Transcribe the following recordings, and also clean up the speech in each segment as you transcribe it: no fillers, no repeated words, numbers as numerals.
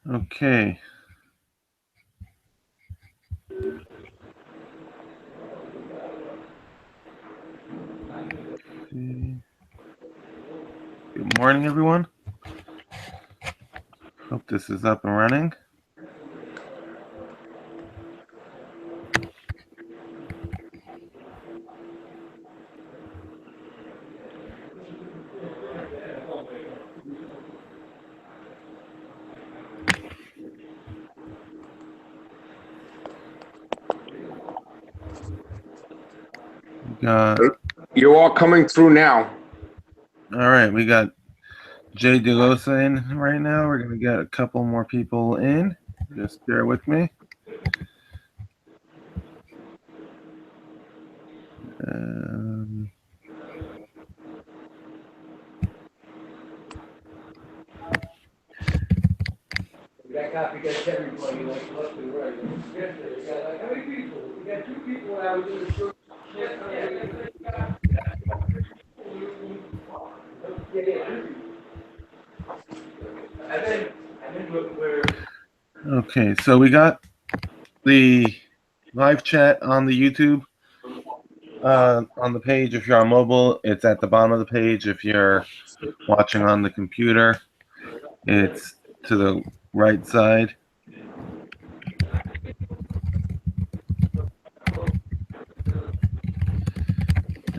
Okay. Good morning, everyone. Hope this is up and running. You're all coming through now. All right, we got Jay DeLosa in right now. We're going to get a couple more people in. Just bear with me. We got copycats everybody, like left and right. Yesterday, we got like, how many people? We got 2 people when I was in the show. Okay, so we got the live chat on the YouTube. On the page, if you're on mobile, it's at the bottom of the page. If you're watching on the computer, it's to the right side.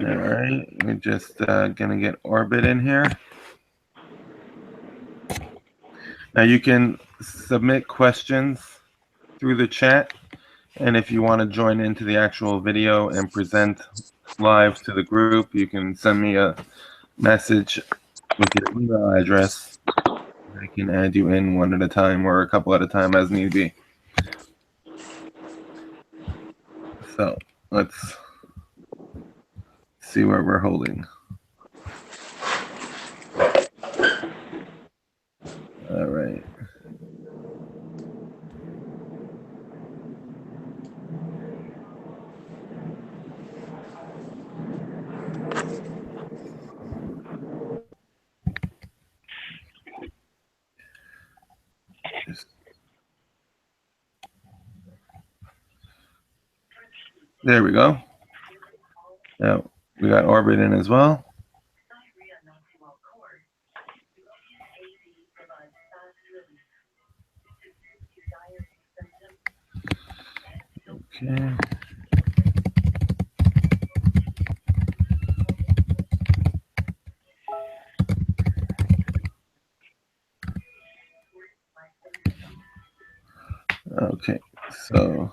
All right, we're just gonna get Orbit in here. Now you can submit questions through the chat, and if you want to join into the actual video and present live to the group, you can send me a message with your email address. I can add you in one at a time or a couple at a time as need be. So let's see where we're holding. All right. There we go. Now we got Orbit in as well. Okay. Okay, so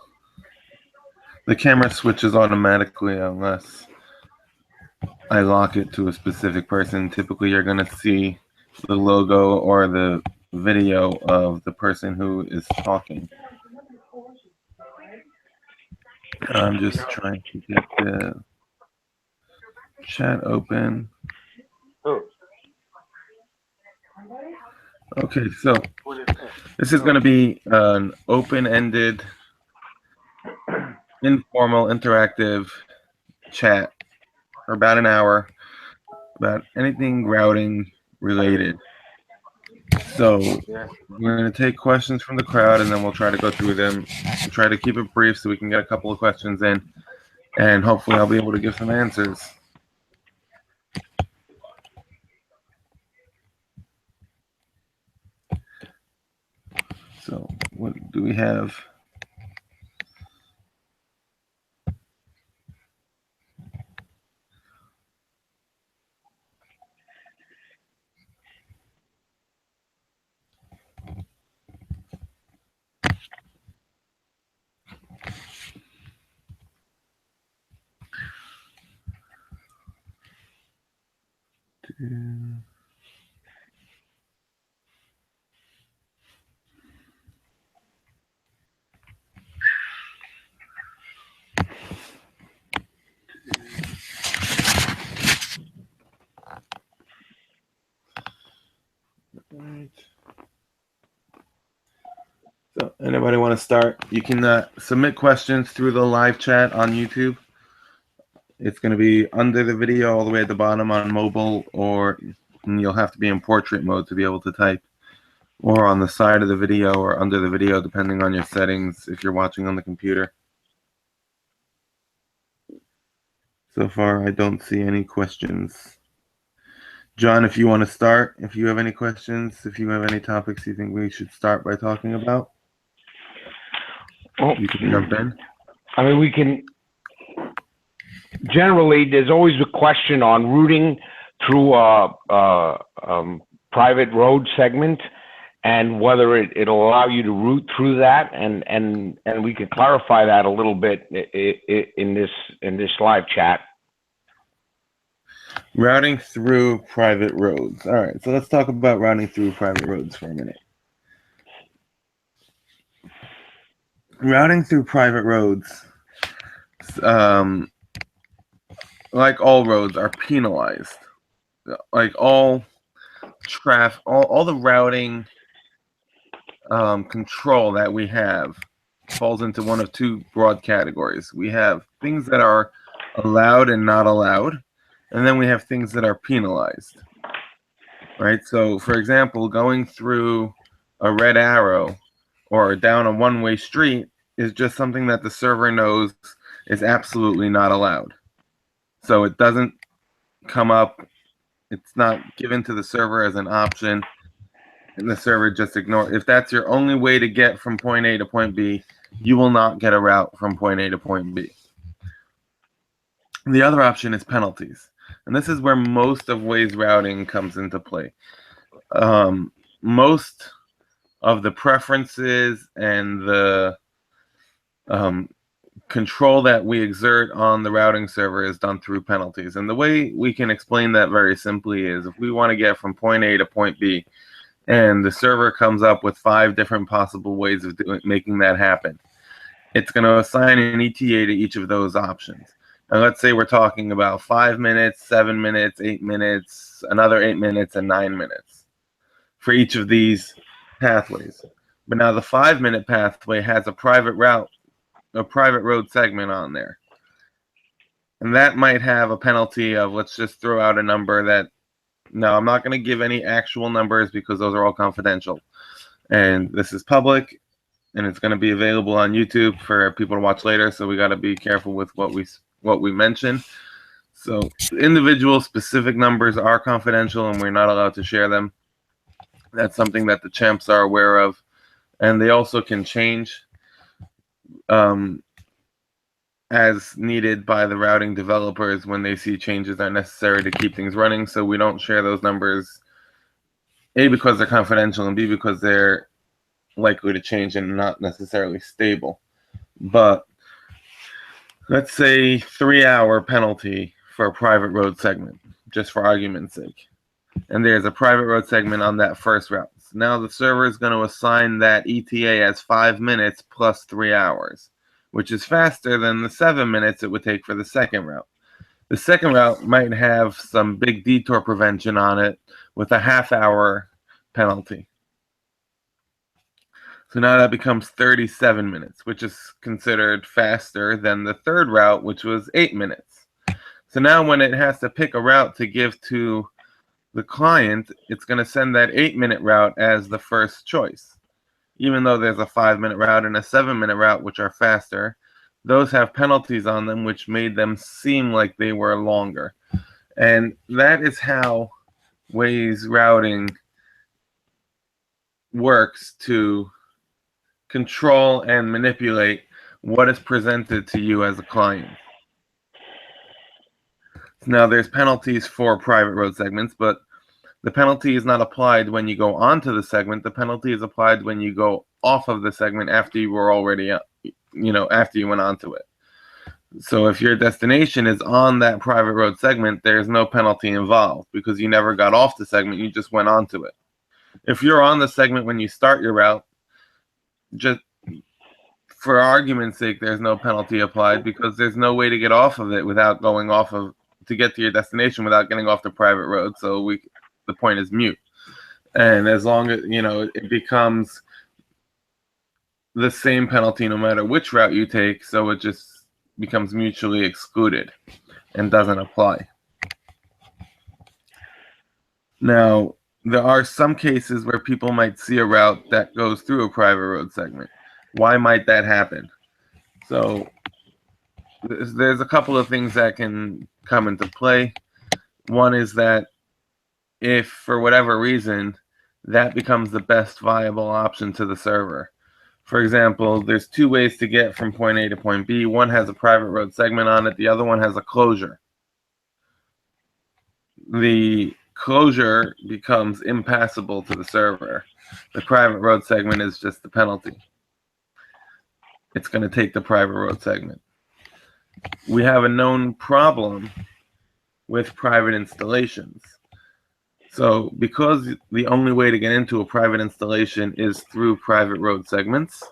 the camera switches automatically unless I lock it to a specific person. Typically, you're going to see the logo or the video of the person who is talking. I'm just trying to get the chat open. Okay, so this is going to be an open-ended, informal, interactive chat for about an hour about anything routing related. So we're going to take questions from the crowd, and then we'll try to go through them. We'll try to keep it brief so we can get a couple of questions in, and hopefully I'll be able to give some answers. So what do we have? Right. So anybody want to start? You can submit questions through the live chat on YouTube. It's going to be under the video all the way at the bottom on mobile, or you'll have to be in portrait mode to be able to type. or on the side of the video or under the video, depending on your settings if you're watching on the computer. So far, I don't see any questions. John, if you want to start, if you have any questions, if you have any topics you think we should start by talking about, you can jump in. I mean, we can, generally, there's always a question on routing through a private road segment and whether it'll allow you to route through that. And we can clarify that a little bit in this live chat. Routing through private roads. All right, so let's talk about routing through private roads for a minute. Routing through private roads, like all roads, are penalized. Like all traffic, all the routing control that we have falls into one of two broad categories. We have things that are allowed and not allowed, and then we have things that are penalized, right? So, for example, going through a red arrow or down a one-way street is just something that the server knows is absolutely not allowed. So it doesn't come up, it's not given to the server as an option, and the server just ignores. If that's your only way to get from point A to point B, you will not get a route from point A to point B. The other option is penalties. And this is where most of Waze routing comes into play. Most of the preferences and the control that we exert on the routing server is done through penalties. And the way we can explain that very simply is if we want to get from point A to point B, and the server comes up with 5 different possible ways of making that happen, it's going to assign an ETA to each of those options. And let's say we're talking about 5 minutes, 7 minutes, 8 minutes, another 8 minutes, and 9 minutes for each of these pathways. But now the 5-minute pathway has a private route, a private road segment on there. And that might have a penalty of, let's just throw out a number that, no, I'm not going to give any actual numbers because those are all confidential. And this is public, and it's going to be available on YouTube for people to watch later, so we got to be careful with what we mention. So individual specific numbers are confidential, and we're not allowed to share them. That's something that the champs are aware of, and they also can change as needed by the routing developers when they see changes are necessary to keep things running. So we don't share those numbers, A, because they're confidential, and B, because they're likely to change and not necessarily stable. But let's say 3-hour penalty for a private road segment, just for argument's sake. And there's a private road segment on that first route. So now the server is going to assign that ETA as 5 minutes plus 3 hours, which is faster than the 7 minutes it would take for the second route. The second route might have some big detour prevention on it with a half-hour penalty. So now that becomes 37 minutes, which is considered faster than the third route, which was 8 minutes. So now when it has to pick a route to give to the client, it's going to send that 8-minute route as the first choice. Even though there's a 5-minute route and a 7-minute route, which are faster, those have penalties on them, which made them seem like they were longer. And that is how Waze routing works to control and manipulate what is presented to you as a client. Now, there's penalties for private road segments, but the penalty is not applied when you go onto the segment. The penalty is applied when you go off of the segment after you were already, after you went onto it. So if your destination is on that private road segment, there's no penalty involved because you never got off the segment, you just went onto it. If you're on the segment when you start your route, just for argument's sake, there's no penalty applied because there's no way to get off of it without going off of, to get to your destination without getting off the private road. So the point is mute. And as long as, it becomes the same penalty no matter which route you take, so it just becomes mutually excluded and doesn't apply. Now, there are some cases where people might see a route that goes through a private road segment. Why might that happen? So there's a couple of things that can come into play. One is that if for whatever reason that becomes the best viable option to the server. For example, there's two ways to get from point A to point B. One has a private road segment on it. The other one has a closure. The closure becomes impassable to the server. The private road segment is just the penalty. It's going to take the private road segment. We have a known problem with private installations. So because the only way to get into a private installation is through private road segments,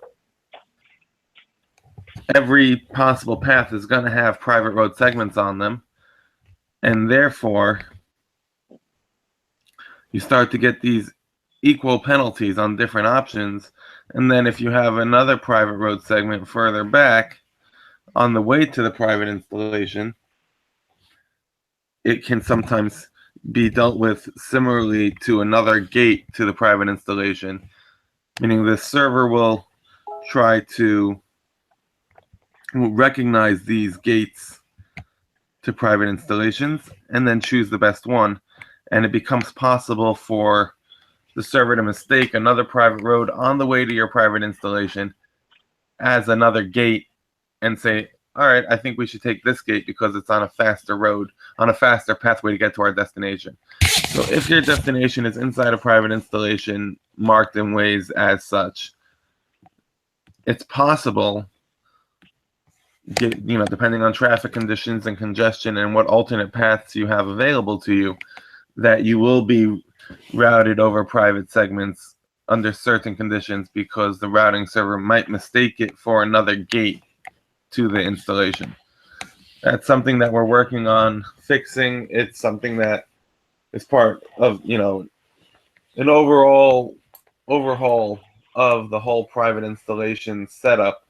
every possible path is going to have private road segments on them. And therefore, you start to get these equal penalties on different options. And then if you have another private road segment further back on the way to the private installation, it can sometimes be dealt with similarly to another gate to the private installation, meaning the server will try to recognize these gates to private installations and then choose the best one. And it becomes possible for the server to mistake another private road on the way to your private installation as another gate and say, all right, I think we should take this gate because it's on a faster road, on a faster pathway to get to our destination. So if your destination is inside a private installation marked in Waze as such, it's possible, depending on traffic conditions and congestion and what alternate paths you have available to you, that you will be routed over private segments under certain conditions because the routing server might mistake it for another gate to the installation. That's something that we're working on fixing. It's something that is part of, an overall overhaul of the whole private installation setup,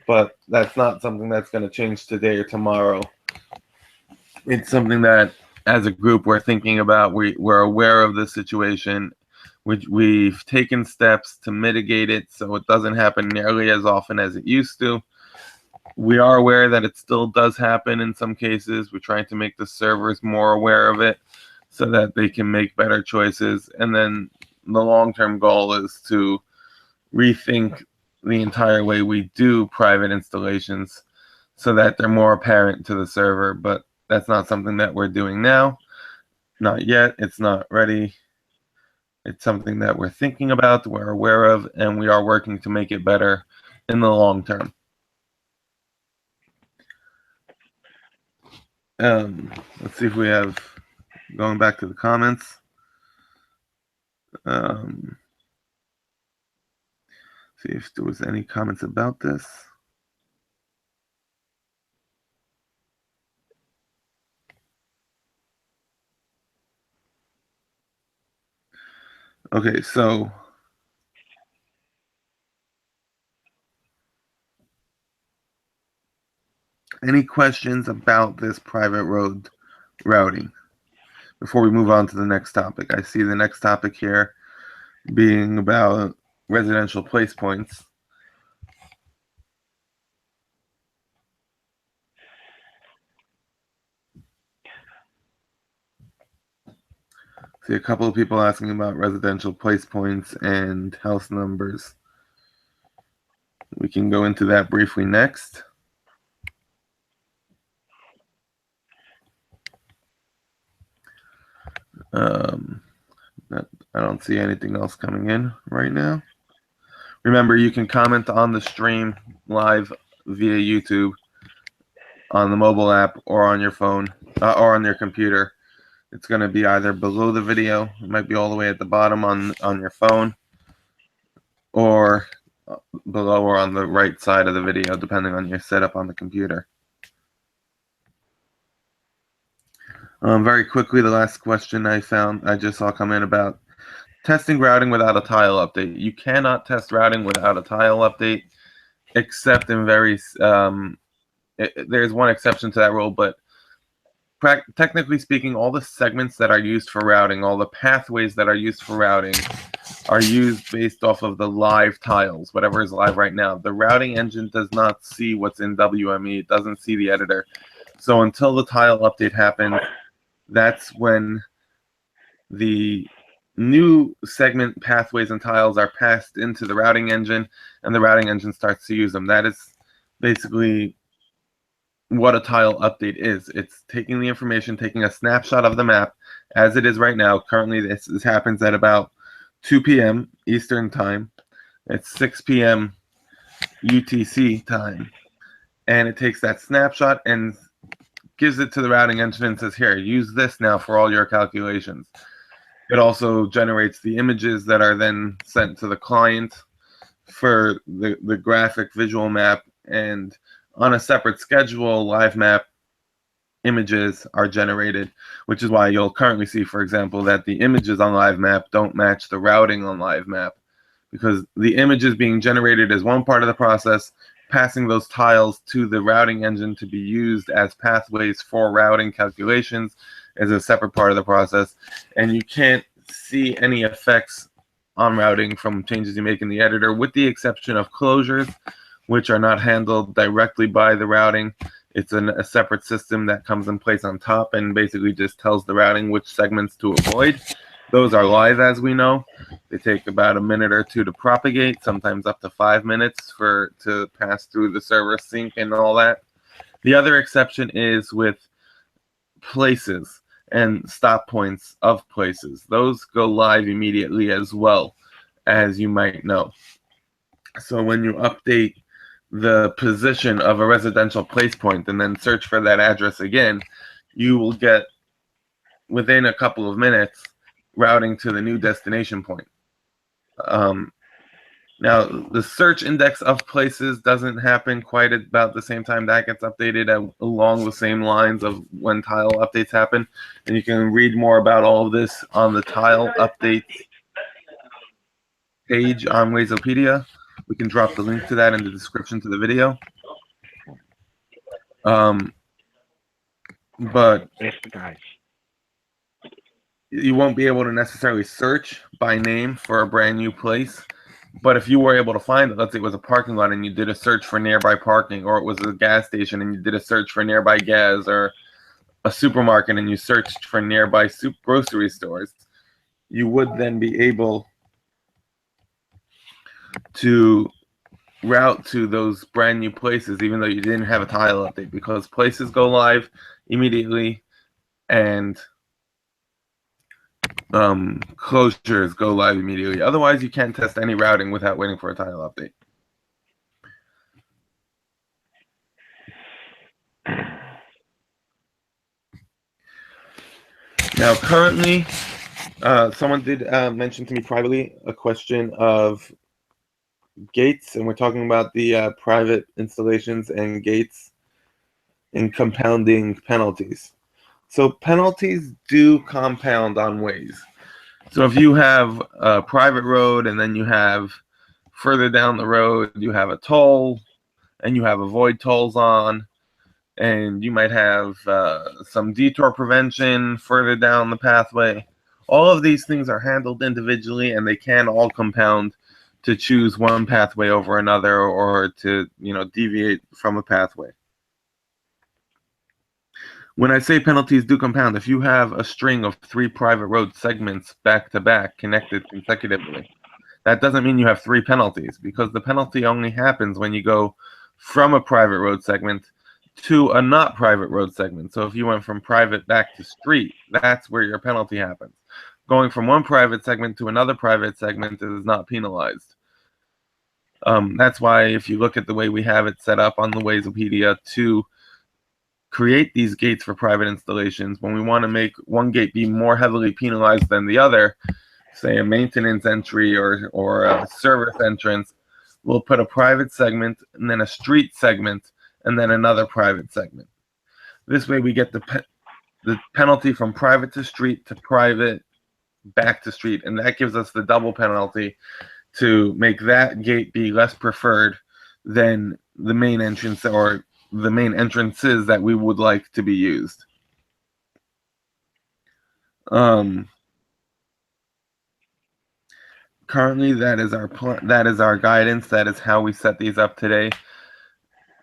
but that's not something that's going to change today or tomorrow. It's something that, as a group, we're thinking about. We're aware of the situation. We've taken steps to mitigate it so it doesn't happen nearly as often as it used to. We are aware that it still does happen in some cases. We're trying to make the servers more aware of it so that they can make better choices. And then the long-term goal is to rethink the entire way we do private installations so that they're more apparent to the server. But that's not something that we're doing now. Not yet. It's not ready. It's something that we're thinking about, we're aware of, and we are working to make it better in the long term. Let's see if we have, going back to the comments. See if there was any comments about this. Okay, so any questions about this private road routing before we move on to the next topic? I see the next topic here being about residential place points. See a couple of people asking about residential place points and house numbers. We can go into that briefly next. I don't see anything else coming in right now. Remember, you can comment on the stream live via YouTube on the mobile app or on your phone or on your computer. It's going to be either below the video, it might be all the way at the bottom on your phone, or below or on the right side of the video, depending on your setup on the computer. Very quickly, the last question I just saw come in about testing routing without a tile update. You cannot test routing without a tile update, except in there's one exception to that rule, but technically speaking, all the segments that are used for routing, all the pathways that are used for routing, are used based off of the live tiles, whatever is live right now. The routing engine does not see what's in WME. It doesn't see the editor. So until the tile update happens, that's when the new segment pathways and tiles are passed into the routing engine, and the routing engine starts to use them. That is basically what a tile update is. It's taking the information, taking a snapshot of the map as it is right now. Currently, this happens at about 2 p.m. Eastern time. It's 6 p.m. UTC time. And it takes that snapshot and gives it to the routing engine and says, here, use this now for all your calculations. It also generates the images that are then sent to the client for the graphic visual map, and on a separate schedule, live map images are generated, which is why you'll currently see, for example, that the images on live map don't match the routing on live map, because the images being generated is one part of the process. Passing those tiles to the routing engine to be used as pathways for routing calculations is a separate part of the process, and you can't see any effects on routing from changes you make in the editor, with the exception of closures, which are not handled directly by the routing. It's a separate system that comes in place on top and basically just tells the routing which segments to avoid. Those are live, as we know. They take about a minute or two to propagate, sometimes up to 5 minutes to pass through the server sync and all that. The other exception is with places and stop points of places. Those go live immediately as well, as you might know. So when you update the position of a residential place point and then search for that address again, you will get, within a couple of minutes, routing to the new destination point. Now, the search index of places doesn't happen quite about the same time. That gets updated along the same lines of when tile updates happen. And you can read more about all of this on the tile updates page on Wazeopedia. We can drop the link to that in the description to the video. But you won't be able to necessarily search by name for a brand new place. But if you were able to find it, let's say it was a parking lot and you did a search for nearby parking, or it was a gas station and you did a search for nearby gas, or a supermarket and you searched for nearby grocery stores, you would then be able to route to those brand new places, even though you didn't have a tile update, because places go live immediately and closures go live immediately. Otherwise, you can't test any routing without waiting for a tile update. Now, currently, someone did mention to me privately a question of gates, and we're talking about the private installations and gates and compounding penalties. So penalties do compound on Waze. So if you have a private road and then you have further down the road, you have a toll and you have avoid tolls on, and you might have some detour prevention further down the pathway. All of these things are handled individually, and they can all compound to choose one pathway over another, or to, deviate from a pathway. When I say penalties do compound, if you have a string of 3 private road segments back to back connected consecutively, that doesn't mean you have 3 penalties, because the penalty only happens when you go from a private road segment to a not private road segment. So if you went from private back to street, that's where your penalty happens. Going from one private segment to another private segment is not penalized. That's why if you look at the way we have it set up on the Wazeopedia to create these gates for private installations, when we want to make one gate be more heavily penalized than the other, say a maintenance entry or a service entrance, we'll put a private segment and then a street segment and then another private segment. This way we get the penalty from private to street to private back to street, and that gives us the double penalty to make that gate be less preferred than the main entrance or the main entrances that we would like to be used. Currently, that is our guidance. That is how we set these up today.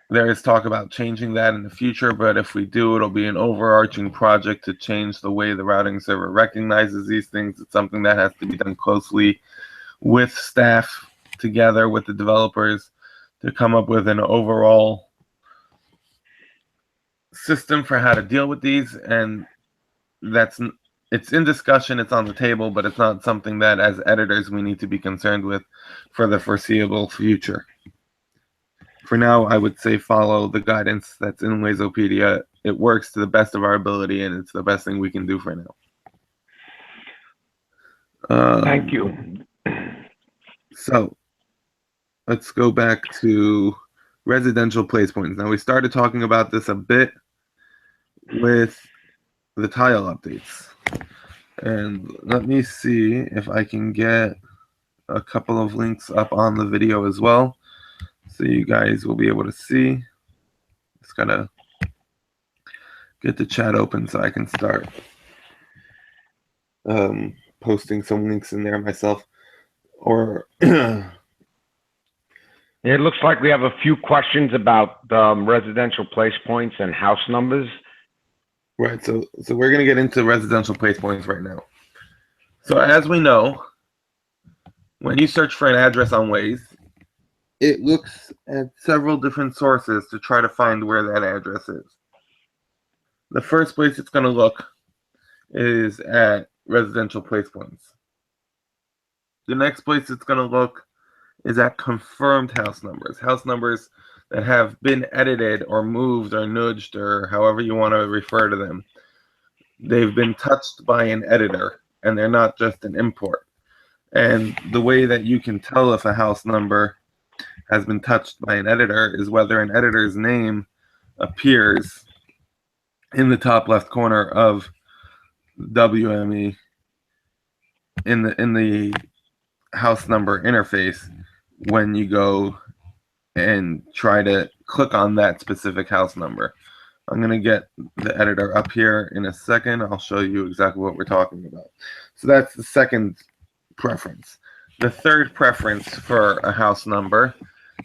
There is talk about changing that in the future, but if we do, it'll be an overarching project to change the way the routing server recognizes these things. It's something that has to be done closely with staff together with the developers to come up with an overall system for how to deal with these. And it's in discussion, it's on the table, but it's not something that as editors we need to be concerned with for the foreseeable future. For now, I would say follow the guidance that's in Wazopedia. It works to the best of our ability, and it's the best thing we can do for now. Thank you. So let's go back to residential place points. Now, we started talking about this a bit with the tile updates. And let me see if I can get a couple of links up on the video as well, so you guys will be able to see. Just gotta get the chat open so I can start posting some links in there myself. Or It looks like we have a few questions about residential place points and house numbers. right, so we're gonna get into residential place points right now. So as we know, when you search for an address on Waze, it looks at several different sources to try to find where that address is. The first place it's going to look is at residential place points. The next place it's going to look is at confirmed house numbers that have been edited or moved or nudged or however you want to refer to them. They've been touched by an editor and they're not just an import. And the way that you can tell if a house number has been touched by an editor is whether an editor's name appears in the top left corner of WME in the house number interface when you go and try to click on that specific house number. I'm going to get the editor up here in a second. I'll show you exactly what we're talking about. So that's the second preference. The third preference for a house number,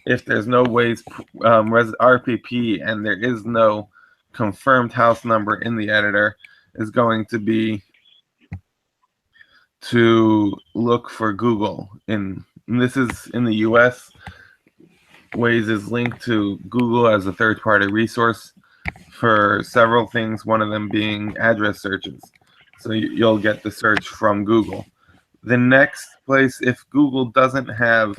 if there's no Waze RPP and there is no confirmed house number in the editor, is going to be to look for Google. And this is in the US. Waze is linked to Google as a third-party resource for several things, one of them being address searches. So you'll get the search from Google. The next place, if Google doesn't have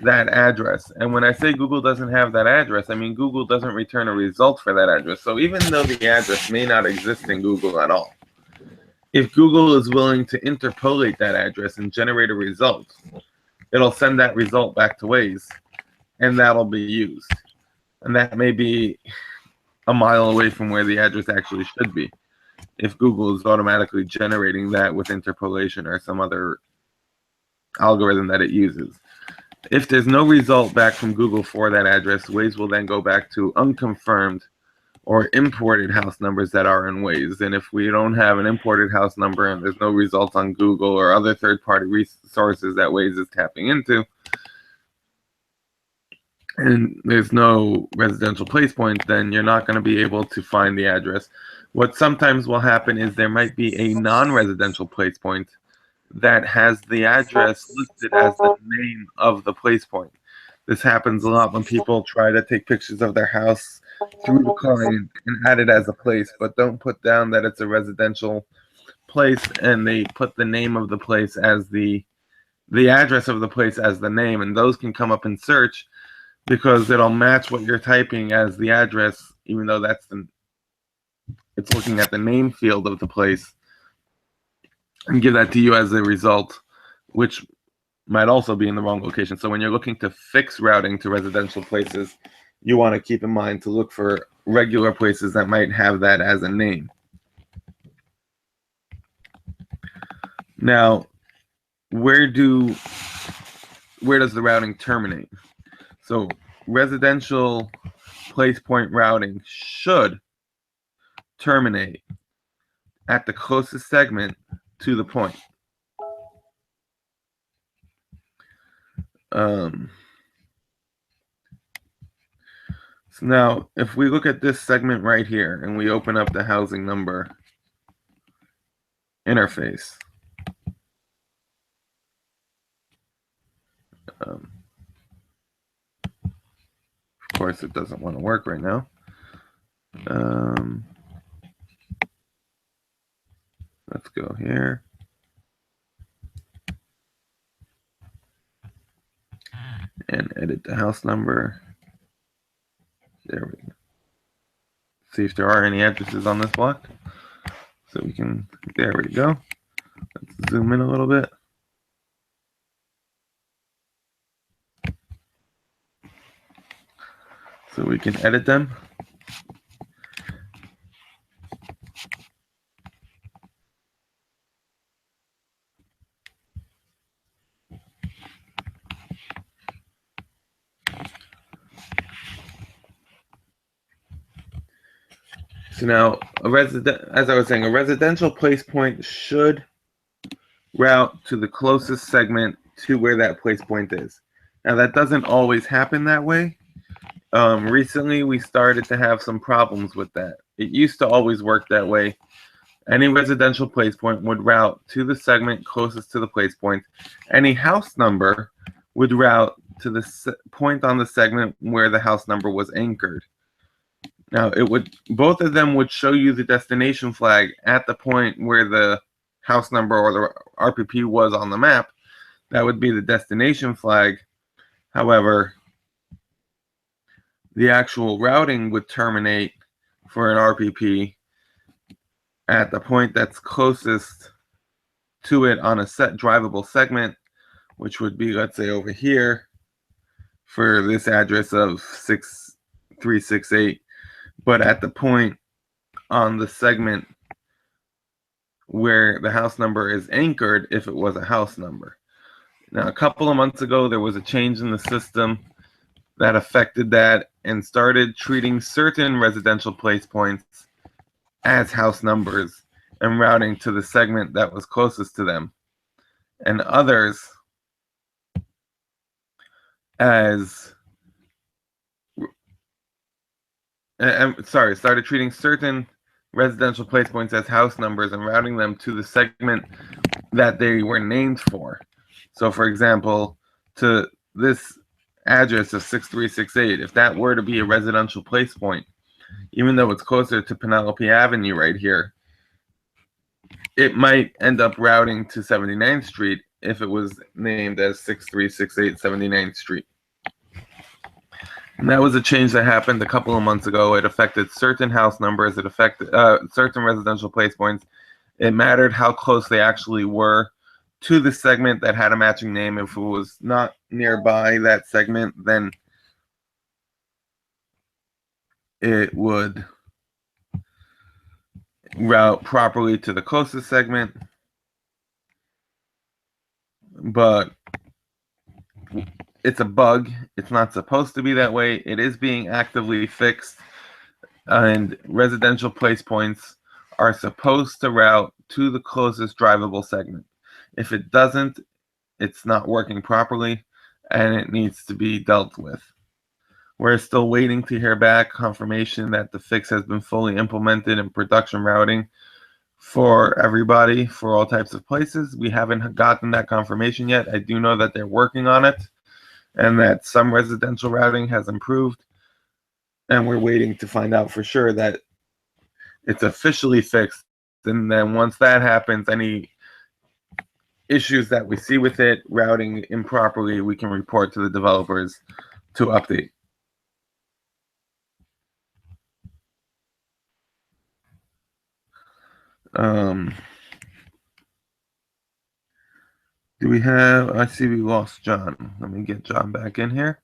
that address, and when I say Google doesn't have that address, I mean Google doesn't return a result for that address. So even though the address may not exist in Google at all, if Google is willing to interpolate that address and generate a result, it'll send that result back to Waze, and that'll be used. And that may be a mile away from where the address actually should be, if Google is automatically generating that with interpolation or some other algorithm that it uses. If there's no result back from Google for that address, Waze will then go back to unconfirmed or imported house numbers that are in Waze. And if we don't have an imported house number and there's no results on Google or other third-party resources that Waze is tapping into, and there's no residential place point, then you're not going to be able to find the address. What sometimes will happen is there might be a non-residential place point that has the address listed as the name of the place point. This happens a lot when people try to take pictures of their house through the client and add it as a place, but don't put down that it's a residential place, and they put the name of the place as the address of the place as the name, and those can come up in search because it'll match what you're typing as the address, even though it's looking at the name field of the place, and give that to you as a result, which might also be in the wrong location. So when you're looking to fix routing to residential places, you want to keep in mind to look for regular places that might have that as a name. Now, where does the routing terminate? So residential place point routing should terminate at the closest segment to the point. So now, if we look at this segment right here and we open up the housing number interface, of course, it doesn't want to work right now. Let's go here. And edit the house number. There we go. See if there are any addresses on this block. So we can, there we go. Let's zoom in a little bit. So we can edit them. So now, as I was saying, a residential place point should route to the closest segment to where that place point is. Now, that doesn't always happen that way. Recently, we started to have some problems with that. It used to always work that way. Any residential place point would route to the segment closest to the place point. Any house number would route to the point on the segment where the house number was anchored. Now, both of them would show you the destination flag at the point where the house number or the RPP was on the map. That would be the destination flag. However, the actual routing would terminate for an RPP at the point that's closest to it on a set drivable segment, which would be, let's say, over here for this address of 6368. But at the point on the segment where the house number is anchored, if it was a house number. Now, a couple of months ago, there was a change in the system that affected that and started treating certain residential place points as house numbers and routing to the segment that was closest to them, and others as started treating certain residential place points as house numbers and routing them to the segment that they were named for. So, for example, to this address of 6368, if that were to be a residential place point, even though it's closer to Penelope Avenue right here, it might end up routing to 79th Street if it was named as 6368 79th Street. And that was a change that happened a couple of months ago. It affected certain house numbers. It affected certain residential place points. It mattered how close they actually were to the segment that had a matching name. If it was not nearby that segment, then it would route properly to the closest segment. But it's a bug. It's not supposed to be that way. It is being actively fixed, and residential place points are supposed to route to the closest drivable segment. If it doesn't, it's not working properly, and it needs to be dealt with. We're still waiting to hear back confirmation that the fix has been fully implemented in production routing for everybody, for all types of places. We haven't gotten that confirmation yet. I do know that they're working on it and that some residential routing has improved. And we're waiting to find out for sure that it's officially fixed. And then once that happens, any issues that we see with it routing improperly, we can report to the developers to update. Do we have, I see we lost John. Let me get John back in here.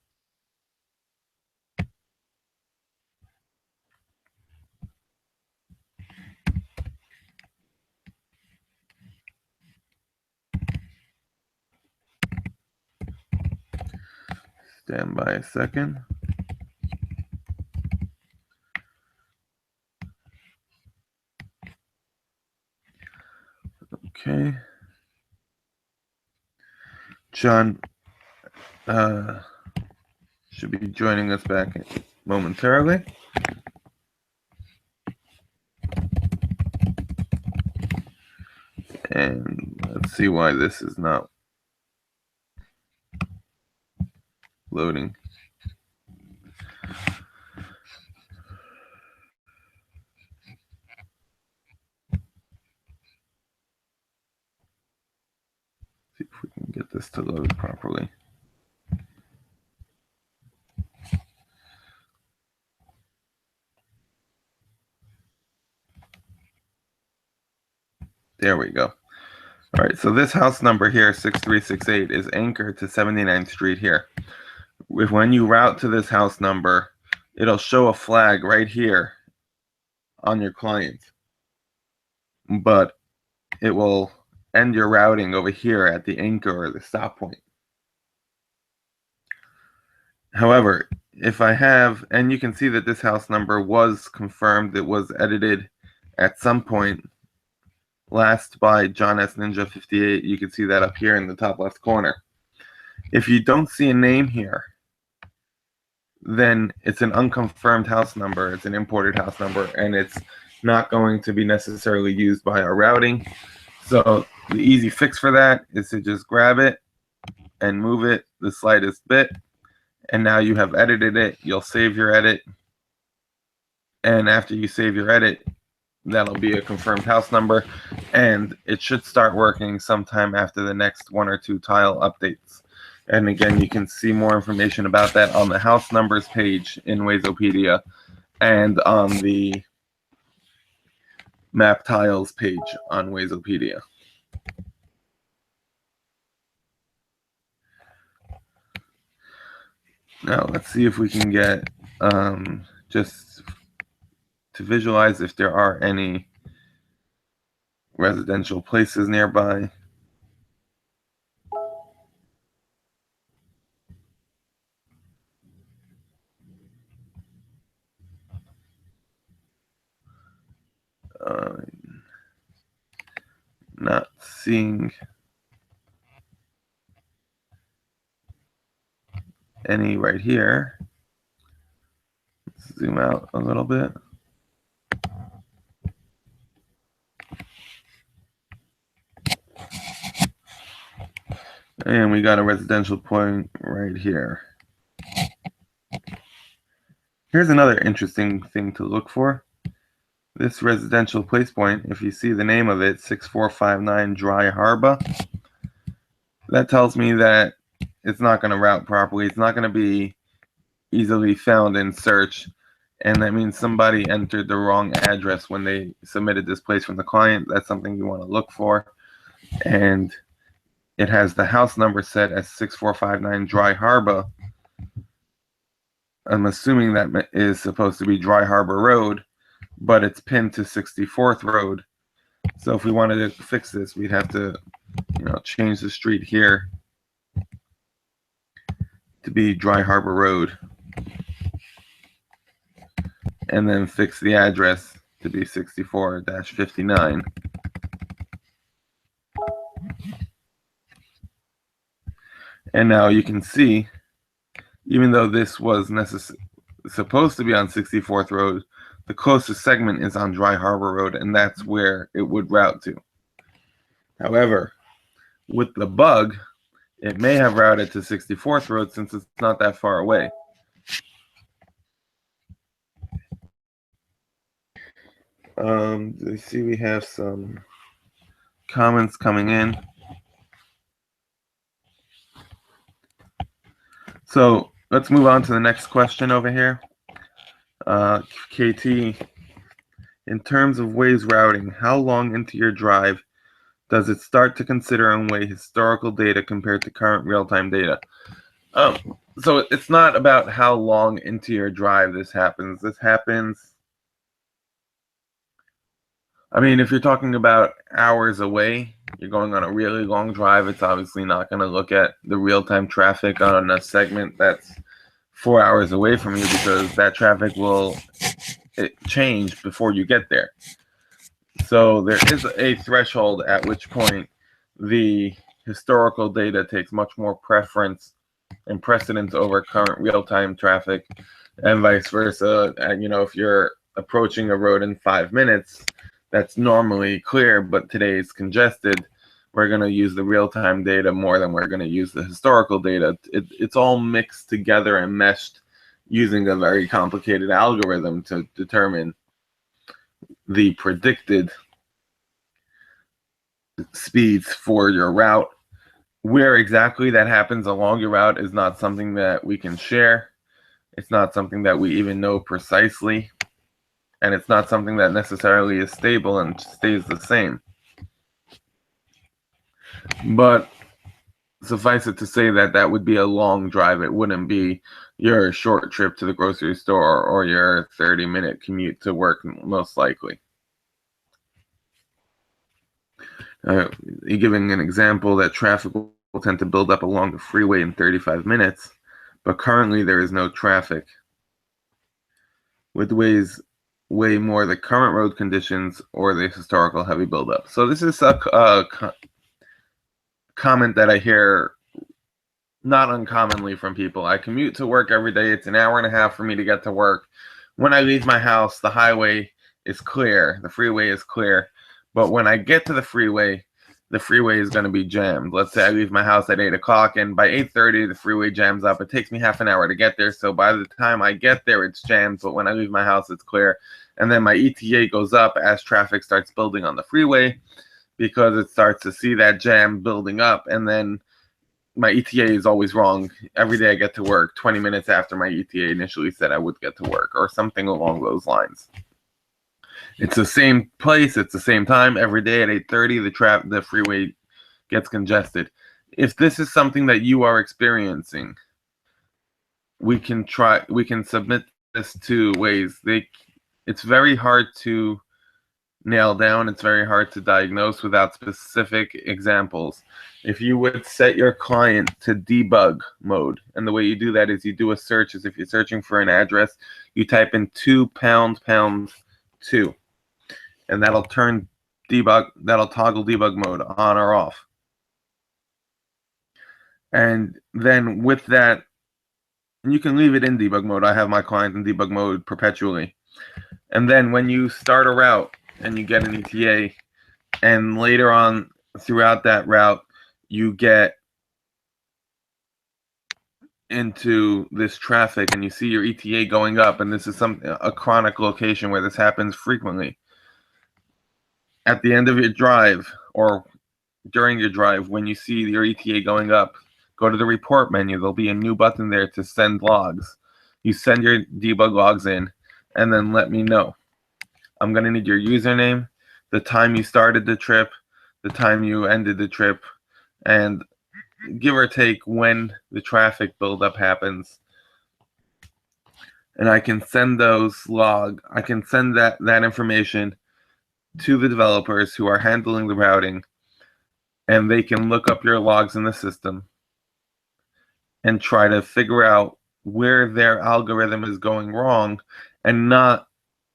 Stand by a second. Okay. John should be joining us back momentarily. And let's see why this is not loading. See if we can get this to load properly. There we go. All right, so this house number here, 6368, is anchored to 79th Street here. When you route to this house number, it'll show a flag right here on your client, but it will end your routing over here at the anchor or the stop point. However, if I have, and you can see that this house number was confirmed, it was edited at some point last by John S. Ninja 58. You can see that up here in the top left corner. If you don't see a name here, then it's an unconfirmed house number. It's an imported house number, and it's not going to be necessarily used by our routing. So the easy fix for that is to just grab it and move it the slightest bit. And now you have edited it. You'll save your edit. And after you save your edit, that'll be a confirmed house number. And it should start working sometime after the next 1 or 2 tile updates. And again, you can see more information about that on the house numbers page in Wazopedia and on the map tiles page on Wazopedia. Now let's see if we can get just to visualize if there are any residential places nearby. Not seeing any right here. Let's zoom out a little bit. And we got a residential point right here. Here's another interesting thing to look for. This residential place point, if you see the name of it, 6459 Dry Harbor, that tells me that it's not going to route properly. It's not going to be easily found in search. And that means somebody entered the wrong address when they submitted this place from the client. That's something you want to look for. And it has the house number set as 6459 Dry Harbor. I'm assuming that is supposed to be Dry Harbor Road, but it's pinned to 64th Road. So if we wanted to fix this, we'd have to, change the street here to be Dry Harbor Road, and then fix the address to be 64-59. And now you can see, even though this was supposed to be on 64th Road, the closest segment is on Dry Harbor Road, and that's where it would route to. However, with the bug, it may have routed to 64th Road since it's not that far away. You see we have some comments coming in. So let's move on to the next question over here. KT, in terms of Waze routing, how long into your drive does it start to consider and weigh historical data compared to current real-time data? So it's not about how long into your drive this happens. This happens, if you're talking about hours away, you're going on a really long drive, it's obviously not going to look at the real-time traffic on a segment that's 4 hours away from you, because that traffic will change before you get there. So there is a threshold at which point the historical data takes much more preference and precedence over current real-time traffic, and vice versa. And if you're approaching a road in 5 minutes, that's normally clear, but today it's congested. We're going to use the real-time data more than we're going to use the historical data. It's all mixed together and meshed using a very complicated algorithm to determine the predicted speeds for your route. Where exactly that happens along your route is not something that we can share. It's not something that we even know precisely. And it's not something that necessarily is stable and stays the same. But suffice it to say that that would be a long drive. It wouldn't be your short trip to the grocery store or your 30-minute commute to work, most likely. Giving an example that traffic will tend to build up along the freeway in 35 minutes, but currently there is no traffic. With Waze way more the current road conditions or the historical heavy buildup. So this is a comment that I hear not uncommonly from people. I commute to work every day. It's an hour and a half for me to get to work. When I leave my house, the highway is clear. The freeway is clear. But when I get to the freeway is going to be jammed. Let's say I leave my house at 8 o'clock, and by 8:30, the freeway jams up. It takes me half an hour to get there. So by the time I get there, it's jammed. But when I leave my house, it's clear. And then my ETA goes up as traffic starts building on the freeway because it starts to see that jam building up. And then my ETA is always wrong. Every day I get to work 20 minutes after my ETA initially said I would get to work, or something along those lines. It's the same place, it's the same time every day at 8:30. The freeway gets congested. If this is something that you are experiencing, we can submit this to Waze. It's very hard to nail down. It's very hard to diagnose without specific examples. If you would set your client to debug mode, and the way you do that is you do a search as if you're searching for an address. You type in 2 #2. And that'll toggle debug mode on or off. And then with that, and you can leave it in debug mode. I have my client in debug mode perpetually. And then when you start a route and you get an ETA, and later on throughout that route, you get into this traffic and you see your ETA going up, and this is a chronic location where this happens frequently. At the end of your drive or during your drive, when you see your ETA going up, go to the report menu. There'll be a new button there to send logs. You send your debug logs in, and then let me know. I'm going to need your username, the time you started the trip, the time you ended the trip, and give or take when the traffic buildup happens. And I can send I can send that information to the developers who are handling the routing, and they can look up your logs in the system and try to figure out where their algorithm is going wrong and not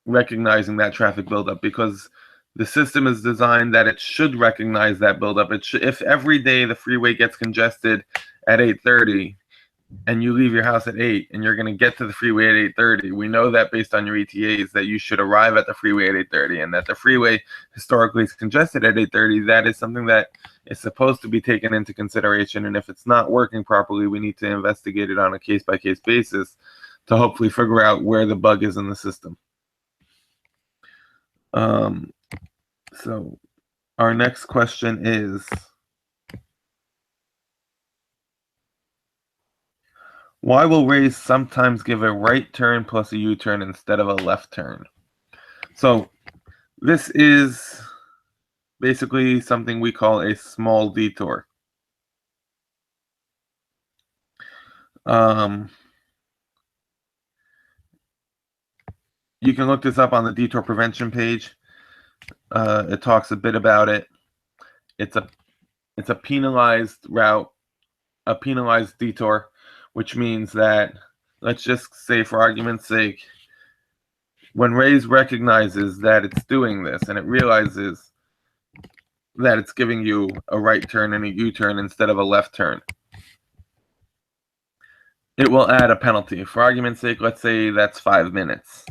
recognizing that traffic buildup, because the system is designed that it should recognize that buildup. If every day the freeway gets congested at 8:30 and you leave your house at 8 and you're going to get to the freeway at 8:30, we know that based on your ETAs that you should arrive at the freeway at 8:30, and that the freeway historically is congested at 8:30. That is something that is supposed to be taken into consideration, and if it's not working properly, we need to investigate it on a case-by-case basis to hopefully figure out where the bug is in the system. So our next question is, why will Waze sometimes give a right turn plus a U-turn instead of a left turn? So this is basically something we call a small detour. You can look this up on the detour prevention page. It talks a bit about it. It's a penalized route, a penalized detour, which means that, let's just say for argument's sake, when Waze recognizes that it's doing this and it realizes that it's giving you a right turn and a U-turn instead of a left turn, it will add a penalty. For argument's sake, let's say that's 5 minutes.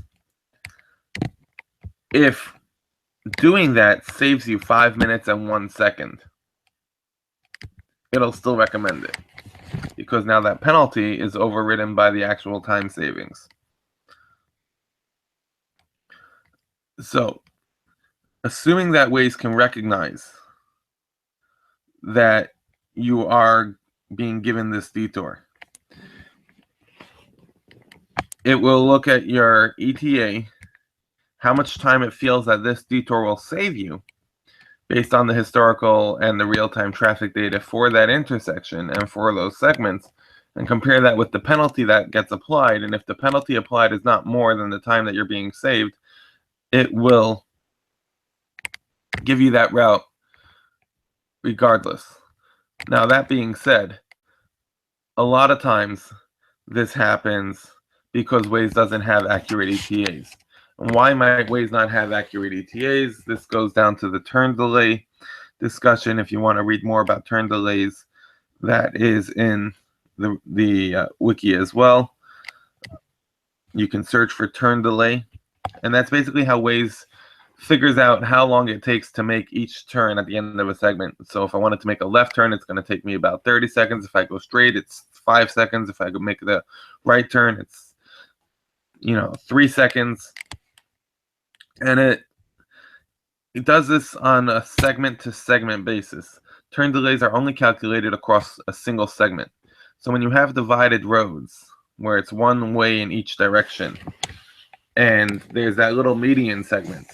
If doing that saves you 5 minutes and 1 second, it'll still recommend it, because now that penalty is overridden by the actual time savings. So, assuming that Waze can recognize that you are being given this detour, it will look at your ETA, how much time it feels that this detour will save you based on the historical and the real-time traffic data for that intersection and for those segments, and compare that with the penalty that gets applied. And if the penalty applied is not more than the time that you're being saved, it will give you that route regardless. Now, that being said, a lot of times this happens because Waze doesn't have accurate ETAs. And why might Waze not have accurate ETAs? This goes down to the turn delay discussion. If you want to read more about turn delays, that is in the wiki as well. You can search for turn delay, and that's basically how Waze figures out how long it takes to make each turn at the end of a segment. So if I wanted to make a left turn, it's going to take me about 30 seconds. If I go straight, it's 5 seconds. If I go make the right turn, it's 3 seconds. And it does this on a segment to segment basis. Turn delays are only calculated across a single segment. So when you have divided roads where it's one way in each direction, and there's that little median segment,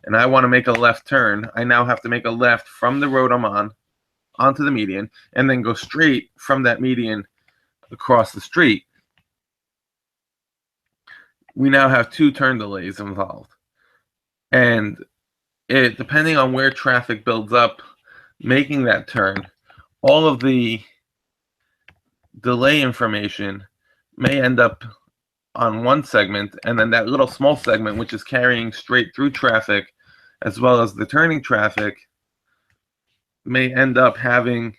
and I want to make a left turn, I now have to make a left from the road I'm on onto the median, and then go straight from that median across the street. We now have 2 turn delays involved. And it, depending on where traffic builds up, making that turn, all of the delay information may end up on one segment, and then that little small segment, which is carrying straight through traffic, as well as the turning traffic, may end up having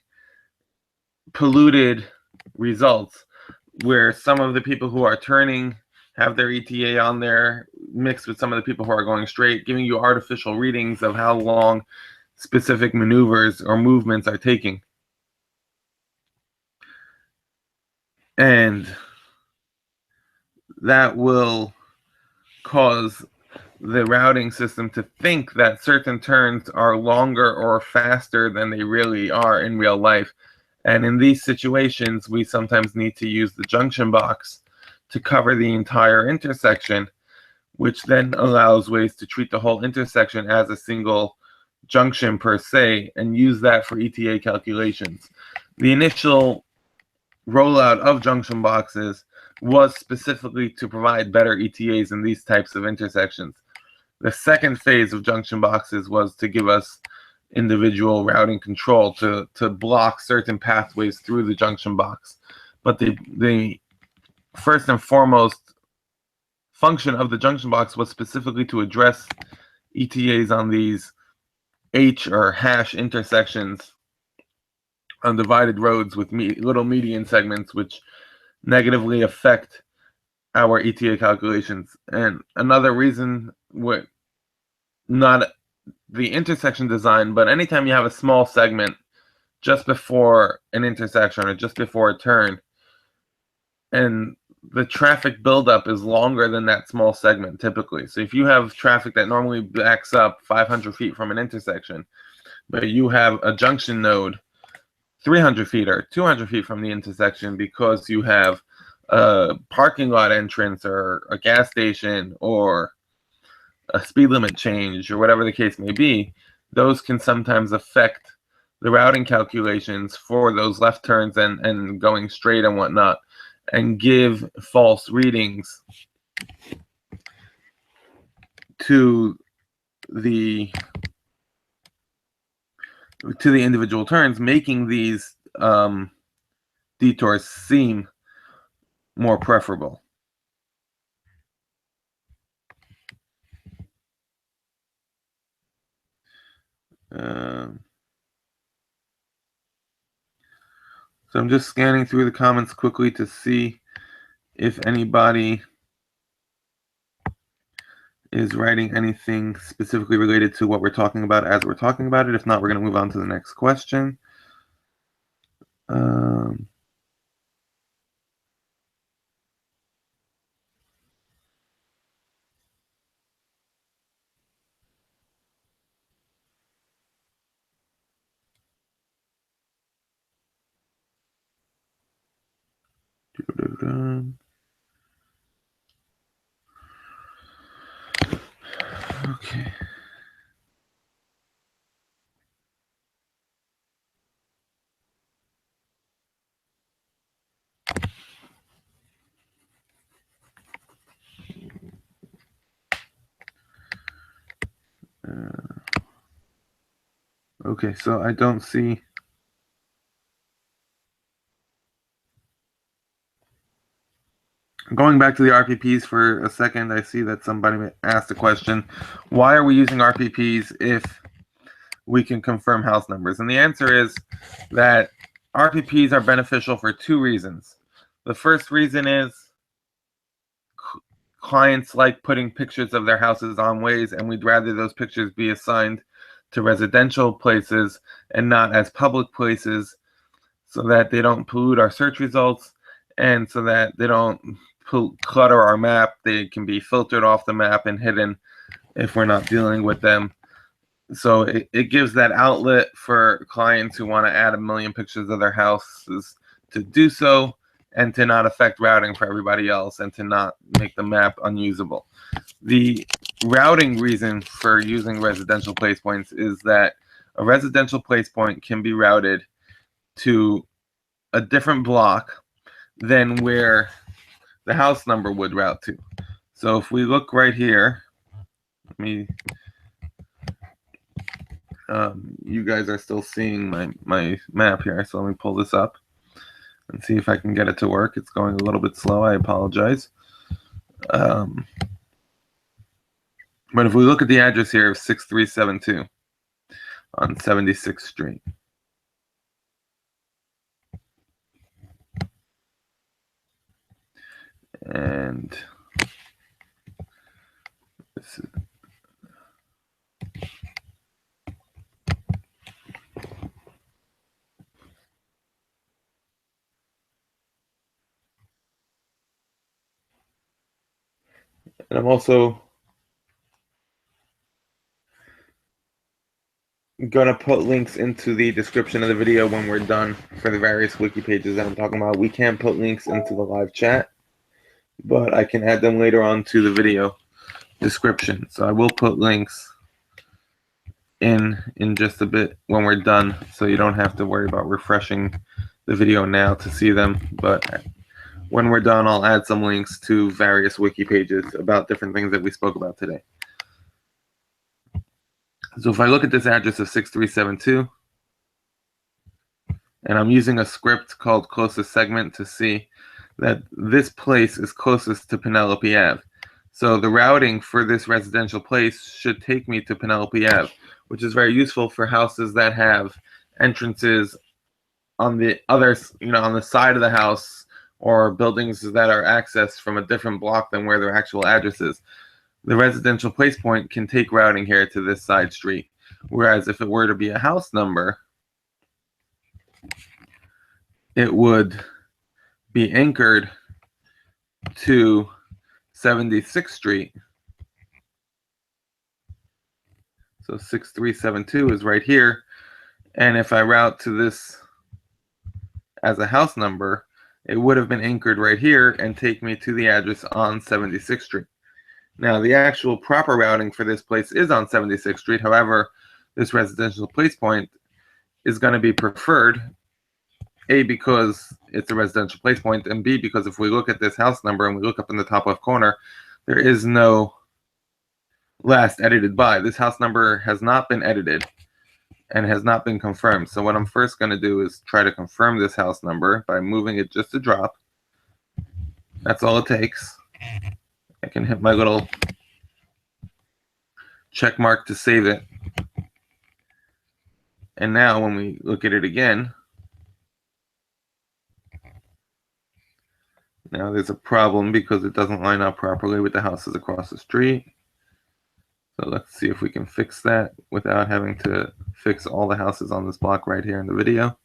polluted results, where some of the people who are turning have their ETA on there mixed with some of the people who are going straight, giving you artificial readings of how long specific maneuvers or movements are taking. And that will cause the routing system to think that certain turns are longer or faster than they really are in real life. And in these situations, we sometimes need to use the junction box to cover the entire intersection, which then allows Waze to treat the whole intersection as a single junction per se and use that for ETA calculations. The initial rollout of junction boxes was specifically to provide better ETAs in these types of intersections. The second phase of junction boxes was to give us individual routing control to block certain pathways through the junction box. But the first and foremost function of the junction box was specifically to address ETAs on these H or hash intersections on divided roads with little median segments, which negatively affect our ETA calculations. And another reason, not the intersection design, but anytime you have a small segment just before an intersection or just before a turn, and the traffic buildup is longer than that small segment typically. So if you have traffic that normally backs up 500 feet from an intersection, but you have a junction node 300 feet or 200 feet from the intersection because you have a parking lot entrance or a gas station or a speed limit change or whatever the case may be, those can sometimes affect the routing calculations for those left turns and going straight and whatnot, and give false readings to the individual turns, making these detours seem more preferable. So I'm just scanning through the comments quickly to see if anybody is writing anything specifically related to what we're talking about as we're talking about it. If not, we're going to move on to the next question. Okay. Okay, so I don't see. Going back to the RPPs for a second, I see that somebody asked a question. Why are we using RPPs if we can confirm house numbers? And the answer is that RPPs are beneficial for two reasons. The first reason is clients like putting pictures of their houses on Waze, and we'd rather those pictures be assigned to residential places and not as public places, so that they don't pollute our search results and so that they don't clutter our map. They can be filtered off the map and hidden if we're not dealing with them. So it gives that outlet for clients who want to add 1 million pictures of their houses to do so and to not affect routing for everybody else and to not make the map unusable. The routing reason for using residential place points is that a residential place point can be routed to a different block than where the house number would route to. So if we look right here, let me, you guys are still seeing my map here, so let me pull this up and see if I can get it to work. It's going a little bit slow, I apologize. But if we look at the address here of 6372 on 76th Street, and this is, and I'm also gonna put links into the description of the video when we're done for the various wiki pages that I'm talking about. We can't put links into the live chat, but I can add them later on to the video description. So I will put links in just a bit when we're done, so you don't have to worry about refreshing the video now to see them. But when we're done, I'll add some links to various wiki pages about different things that we spoke about today. So if I look at this address of 6372, and I'm using a script called closest segment to see that this place is closest to Penelope Ave. So the routing for this residential place should take me to Penelope Ave, which is very useful for houses that have entrances on the other, on the side of the house, or buildings that are accessed from a different block than where their actual address is. The residential place point can take routing here to this side street. Whereas if it were to be a house number, it would be anchored to 76th Street. So 6372 is right here. And if I route to this as a house number, it would have been anchored right here and take me to the address on 76th Street. Now, the actual proper routing for this place is on 76th Street. However, this residential place point is going to be preferred, A, because it's a residential place point, and B, because if we look at this house number and we look up in the top left corner, there is no last edited by. This house number has not been edited and has not been confirmed. So what I'm first going to do is try to confirm this house number by moving it just a drop. That's all it takes. I can hit my little check mark to save it. And now when we look at it again, now there's a problem because it doesn't line up properly with the houses across the street. So let's see if we can fix that without having to fix all the houses on this block right here in the video.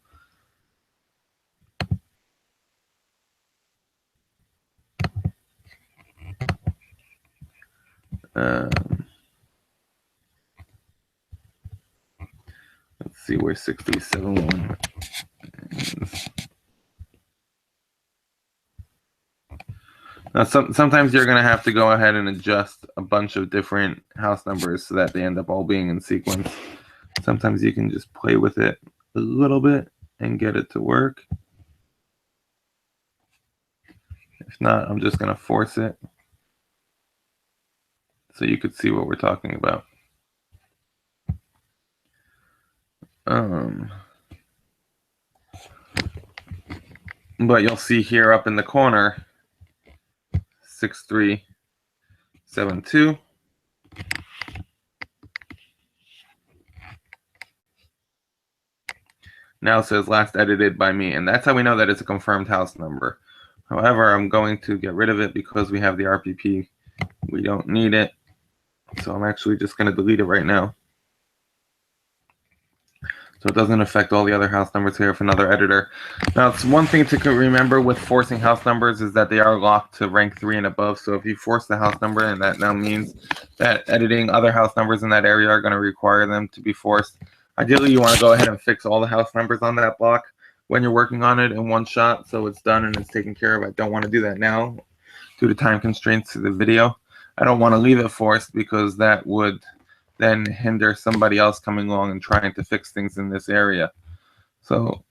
Let's see where 6371 is. Now, sometimes you're going to have to go ahead and adjust a bunch of different house numbers so that they end up all being in sequence. Sometimes you can just play with it a little bit and get it to work. If not, I'm just going to force it so you could see what we're talking about. But you'll see here up in the corner, 6372. Now it says last edited by me, and that's how we know that it's a confirmed house number. However, I'm going to get rid of it because we have the RPP. We don't need it. So I'm actually just going to delete it right now. So it doesn't affect all the other house numbers here for another editor. Now, it's one thing to remember with forcing house numbers is that they are locked to rank 3 and above. So if you force the house number, and that now means that editing other house numbers in that area are going to require them to be forced. Ideally, you want to go ahead and fix all the house numbers on that block when you're working on it in one shot so it's done and it's taken care of. I don't want to do that now due to time constraints to the video. I don't want to leave it forced because that would then hinder somebody else coming along and trying to fix things in this area. So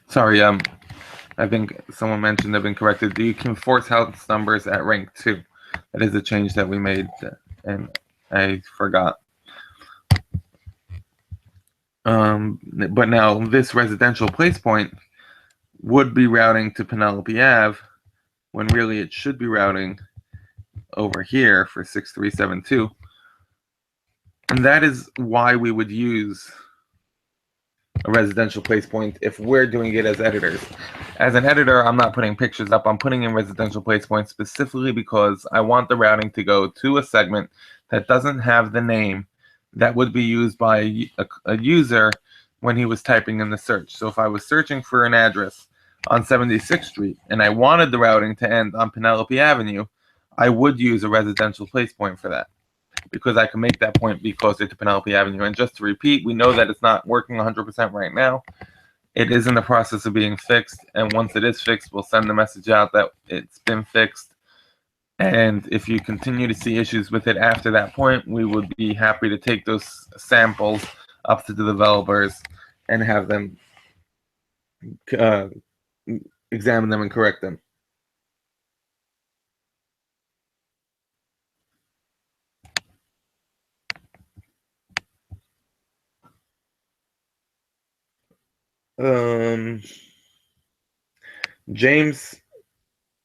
sorry, I think someone mentioned I've been corrected. You can force house numbers at rank 2. That is a change that we made, and I forgot. But now this residential place point would be routing to Penelope Ave when really it should be routing over here for 6372. And that is why we would use a residential place point if we're doing it as editors. As an editor, I'm not putting pictures up. I'm putting in residential place points specifically because I want the routing to go to a segment that doesn't have the name that would be used by a user when he was typing in the search. So if I was searching for an address on 76th Street and I wanted the routing to end on Penelope Avenue, I would use a residential place point for that, because I can make that point be closer to Penelope Avenue. And just to repeat, we know that it's not working 100% right now. It is in the process of being fixed, and once it is fixed, we'll send the message out that it's been fixed. And if you continue to see issues with it after that point, we would be happy to take those samples up to the developers and have them examine them and correct them. James,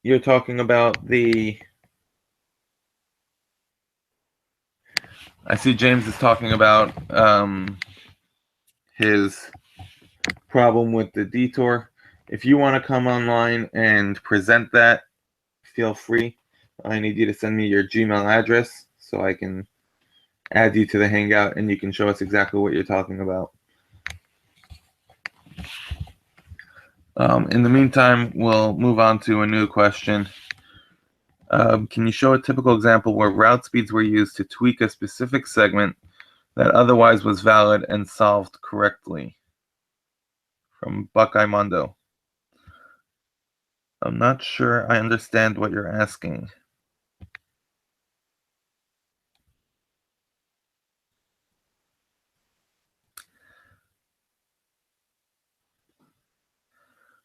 you're talking about the... I see James is talking about his problem with the detour. If you want to come online and present that, feel free. I need you to send me your Gmail address so I can add you to the Hangout and you can show us exactly what you're talking about. In the meantime, we'll move on to a new question. Can you show a typical example where route speeds were used to tweak a specific segment that otherwise was valid and solved correctly? From Buckeye Mondo. I'm not sure I understand what you're asking.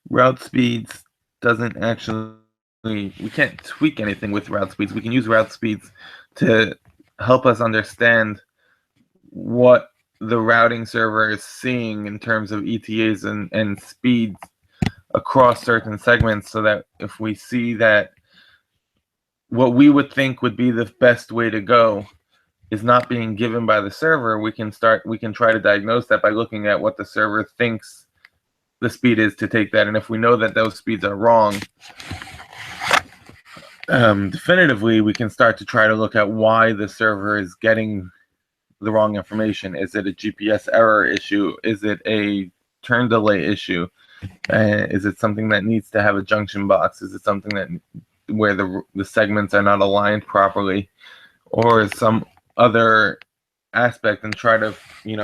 Route speeds doesn't actually, we can't tweak anything with route speeds. We can use route speeds to help us understand what the routing server is seeing in terms of ETAs and speeds across certain segments, so that if we see that what we would think would be the best way to go is not being given by the server, we can try to diagnose that by looking at what the server thinks the speed is to take that. And if we know that those speeds are wrong, definitively, we can start to try to look at why the server is getting the wrong information. Is it a GPS error issue? Is it a turn delay issue? Is it something that needs to have a junction box? Is it something that where the segments are not aligned properly, or some other aspect, and try to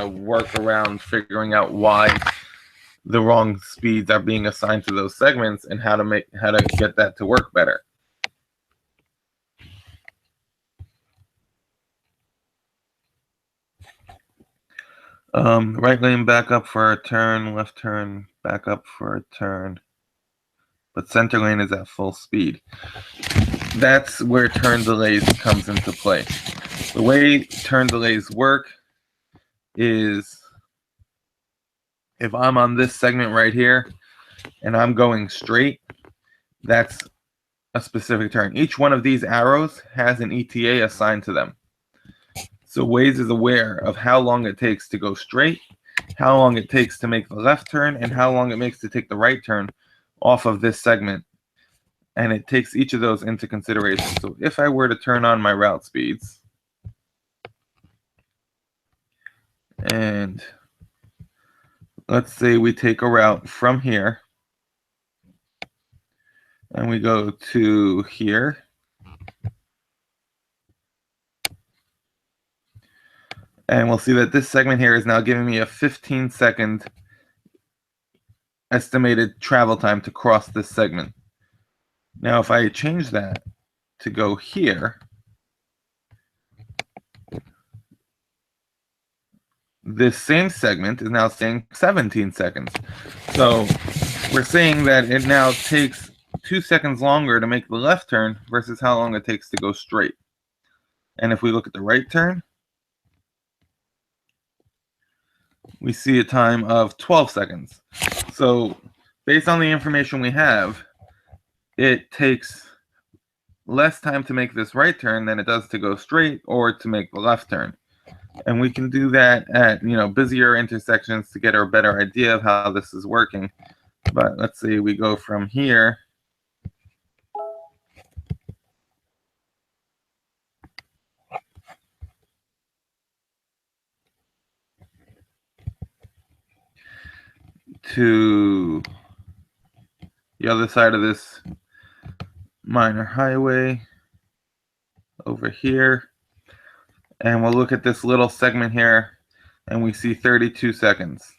work around figuring out why the wrong speeds are being assigned to those segments and how to get that to work better. Right lane back up for a turn, left turn back up for a turn, but center lane is at full speed. That's where turn delays comes into play. The way turn delays work is if I'm on this segment right here and I'm going straight, that's a specific turn. Each one of these arrows has an ETA assigned to them. So Waze is aware of how long it takes to go straight, how long it takes to make the left turn, and how long it makes to take the right turn off of this segment. And it takes each of those into consideration. So if I were to turn on my route speeds, and let's say we take a route from here, and we go to here, and we'll see that this segment here is now giving me a 15-second estimated travel time to cross this segment. Now, if I change that to go here, this same segment is now saying 17 seconds. So we're saying that it now takes 2 seconds longer to make the left turn versus how long it takes to go straight. And if we look at the right turn, we see a time of 12 seconds. So based on the information we have, it takes less time to make this right turn than it does to go straight or to make the left turn. And we can do that at busier intersections to get a better idea of how this is working. But let's say we go from here to the other side of this minor highway over here, and we'll look at this little segment here, and we see 32 seconds.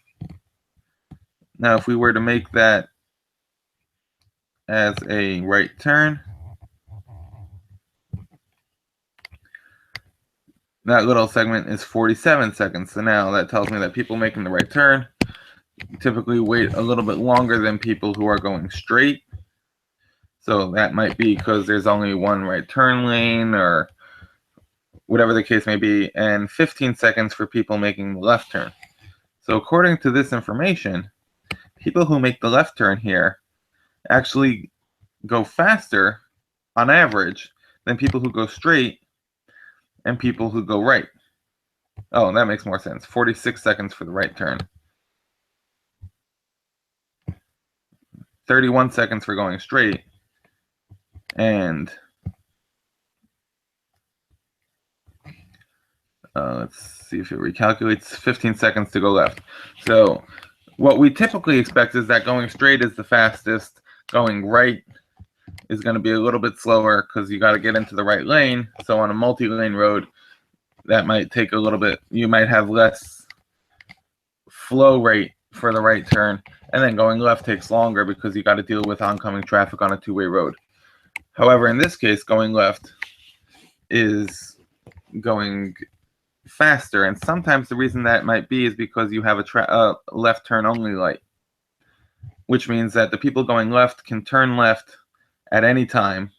Now, if we were to make that as a right turn, that little segment is 47 seconds. So now that tells me that people making the right turn typically wait a little bit longer than people who are going straight. So that might be because there's only one right turn lane or whatever the case may be, and 15 seconds for people making the left turn. So according to this information, people who make the left turn here actually go faster on average than people who go straight and people who go right. Oh, that makes more sense. 46 seconds for the right turn. 31 seconds for going straight, and let's see if it recalculates, 15 seconds to go left. So what we typically expect is that going straight is the fastest, going right is going to be a little bit slower because you got to get into the right lane. So on a multi-lane road, that might take a little bit, you might have less flow rate for the right turn, and then going left takes longer because you got to deal with oncoming traffic on a two-way road. However, in this case, going left is going faster, and sometimes the reason that might be is because you have a left turn only light, which means that the people going left can turn left at any time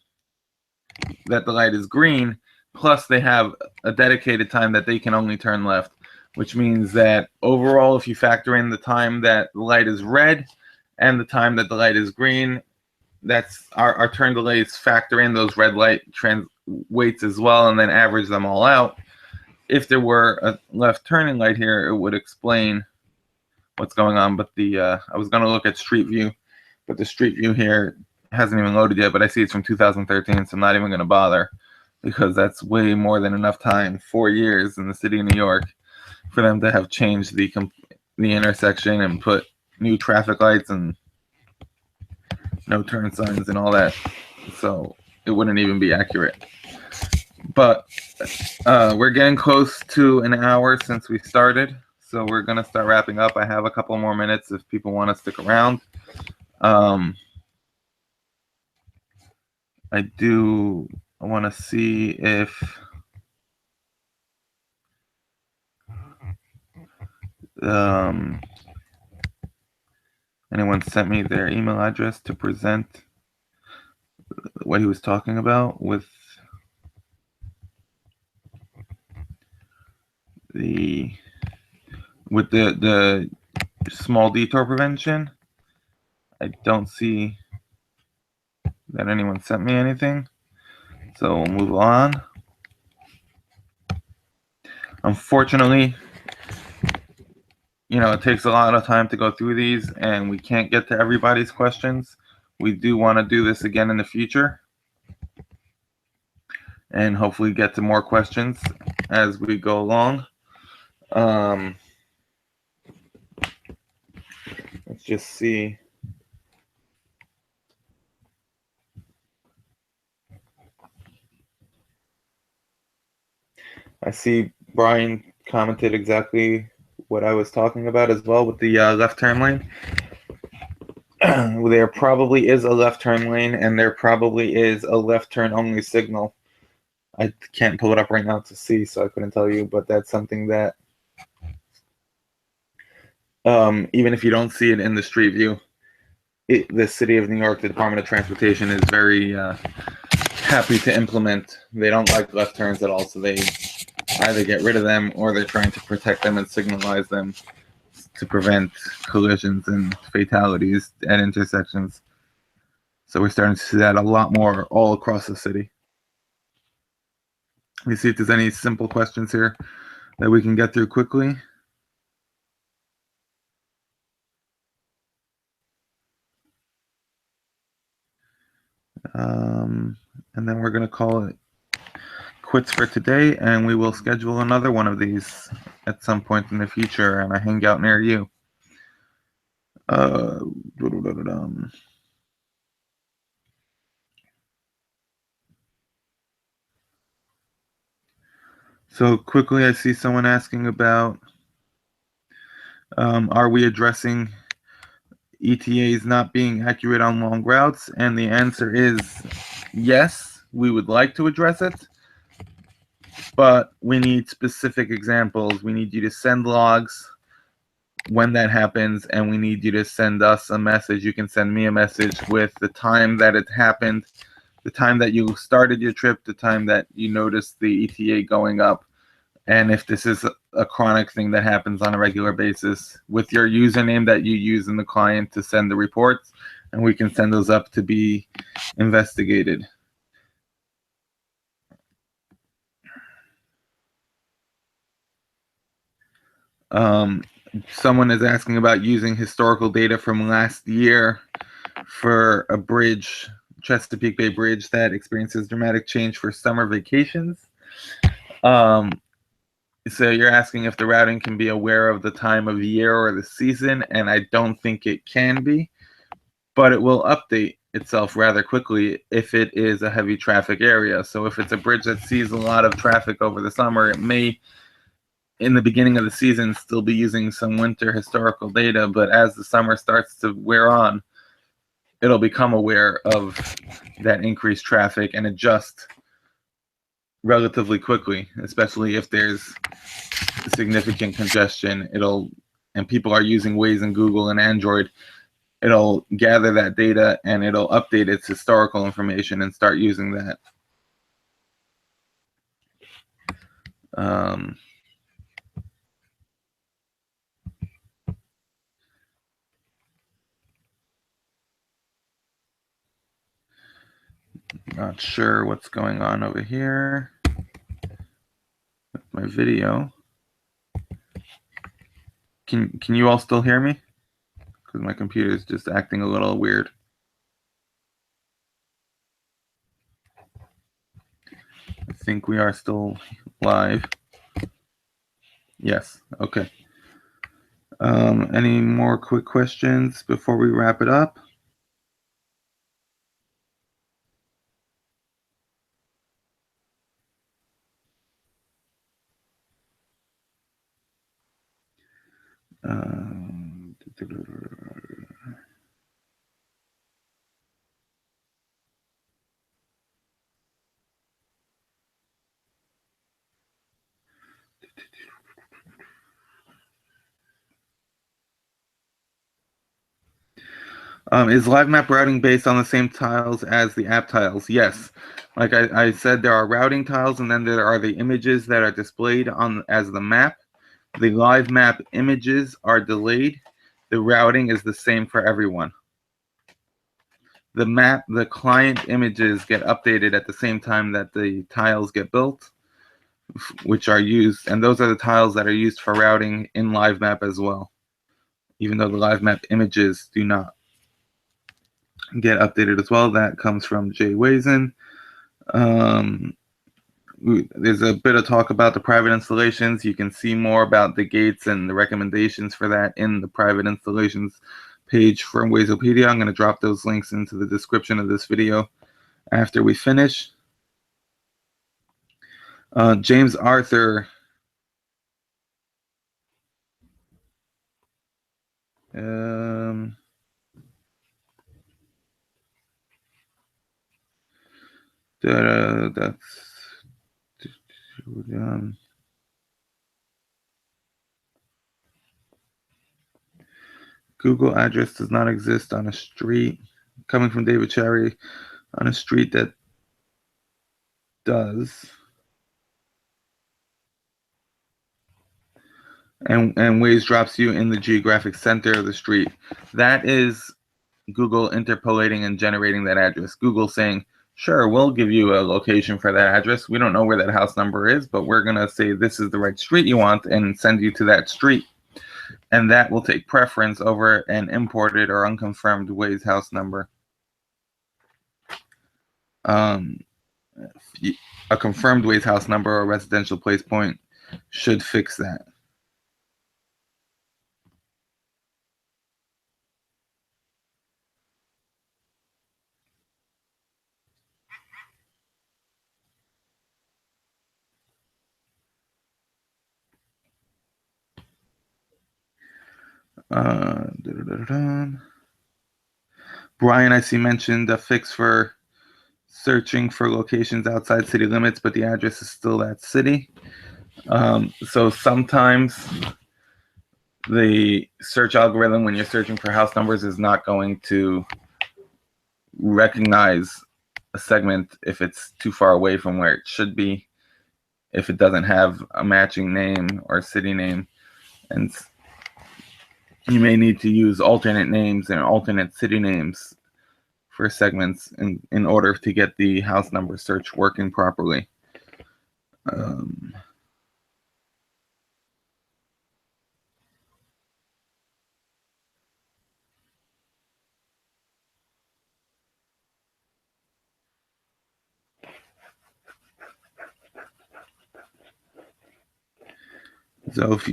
that the light is green, plus they have a dedicated time that they can only turn left, which means that overall, if you factor in the time that the light is red and the time that the light is green, that's our turn delays factor in those red light weights as well, and then average them all out. If there were a left turning light here, it would explain what's going on. But I was going to look at Street View, but the Street View here hasn't even loaded yet. But I see it's from 2013, so I'm not even going to bother, because that's way more than enough time, 4 years in the city of New York, for them to have changed the intersection and put new traffic lights and no turn signs and all that. So it wouldn't even be accurate. But we're getting close to an hour since we started, so we're going to start wrapping up. I have a couple more minutes if people want to stick around. I want to see if anyone sent me their email address to present what he was talking about with the small detour prevention. I don't see that anyone sent me anything, so we'll move on. Unfortunately, it takes a lot of time to go through these, and we can't get to everybody's questions. We do want to do this again in the future, and hopefully get to more questions as we go along. Let's just see. I see Brian commented exactly what I was talking about as well with the left turn lane. There probably is a left turn lane, and there probably is a left turn only signal. I can't pull it up right now to see, so I couldn't tell you, but that's something that even if you don't see it in the Street View, the City of New York, the Department of Transportation is very happy to implement. They don't like left turns at all, so they either get rid of them or they're trying to protect them and signalize them to prevent collisions and fatalities at intersections. So we're starting to see that a lot more all across the city. Let me see if there's any simple questions here that we can get through quickly. And then we're going to call it quits for today, and we will schedule another one of these at some point in the future and a hangout near you. So quickly, I see someone asking about, are we addressing ETAs not being accurate on long routes? And the answer is yes, we would like to address it, but we need specific examples. We need you to send logs when that happens, and we need you to send us a message. You can send me a message with the time that it happened, the time that you started your trip, the time that you noticed the ETA going up, and if this is a chronic thing that happens on a regular basis, with your username that you use in the client to send the reports, and we can send those up to be investigated. Someone is asking about using historical data from last year for a bridge, Chesapeake Bay Bridge, that experiences dramatic change for summer vacations. So you're asking if the routing can be aware of the time of year or the season, and I don't think it can be, but it will update itself rather quickly if it is a heavy traffic area. So if it's a bridge that sees a lot of traffic over the summer, it may, in the beginning of the season, still be using some winter historical data, but as the summer starts to wear on, it'll become aware of that increased traffic and adjust relatively quickly, especially if there's significant congestion. And people are using Waze and Google and Android, it'll gather that data and it'll update its historical information and start using that. Not sure what's going on over here with my video. Can you all still hear me? Because my computer is just acting a little weird. I think we are still live. Yes. Okay. Any more quick questions before we wrap it up? Is live map routing based on the same tiles as the app tiles? Yes. Like I said, there are routing tiles, and then there are the images that are displayed on as the map. The live map images are delayed. The routing is the same for everyone. The client images get updated at the same time that the tiles get built, which are used, and those are the tiles that are used for routing in live map as well, even though the live map images do not get updated as well. That comes from Jay Wazen. There's a bit of talk about the private installations. You can see more about the gates and the recommendations for that in the private installations page from Wazopedia. I'm going to drop those links into the description of this video after we finish. James Arthur. That's Google address does not exist on a street. Coming from David Cherry, on a street that does. And Waze drops you in the geographic center of the street. That is Google interpolating and generating that address. Google saying, sure, we'll give you a location for that address. We don't know where that house number is, but we're going to say this is the right street you want and send you to that street. And that will take preference over an imported or unconfirmed Waze house number. A confirmed Waze house number or residential place point should fix that. Brian, I see, mentioned a fix for searching for locations outside city limits, but the address is still that city. So sometimes the search algorithm, when you're searching for house numbers, is not going to recognize a segment if it's too far away from where it should be, if it doesn't have a matching name or city name. And you may need to use alternate names and alternate city names for segments in order to get the house number search working properly. So if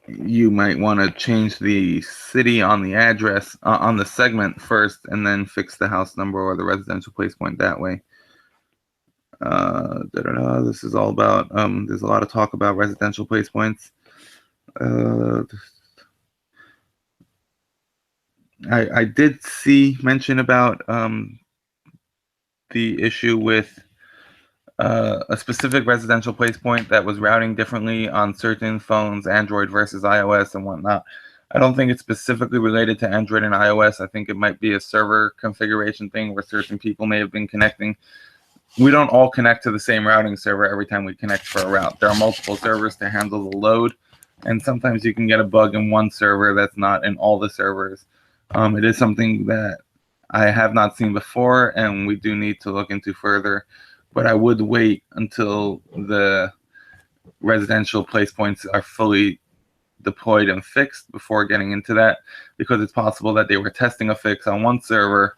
you might want to change the city on the address on the segment first, and then fix the house number or the residential place point that way. This is all about. There's a lot of talk about residential place points. I did see mention about the issue with a specific residential place point that was routing differently on certain phones, Android versus iOS and whatnot. I don't think it's specifically related to Android and iOS. I think it might be a server configuration thing where certain people may have been connecting. We don't all connect to the same routing server every time we connect for a route. There are multiple servers to handle the load, and sometimes you can get a bug in one server that's not in all the servers. It is something that I have not seen before, and we do need to look into further. But I would wait until the residential place points are fully deployed and fixed before getting into that, because it's possible that they were testing a fix on one server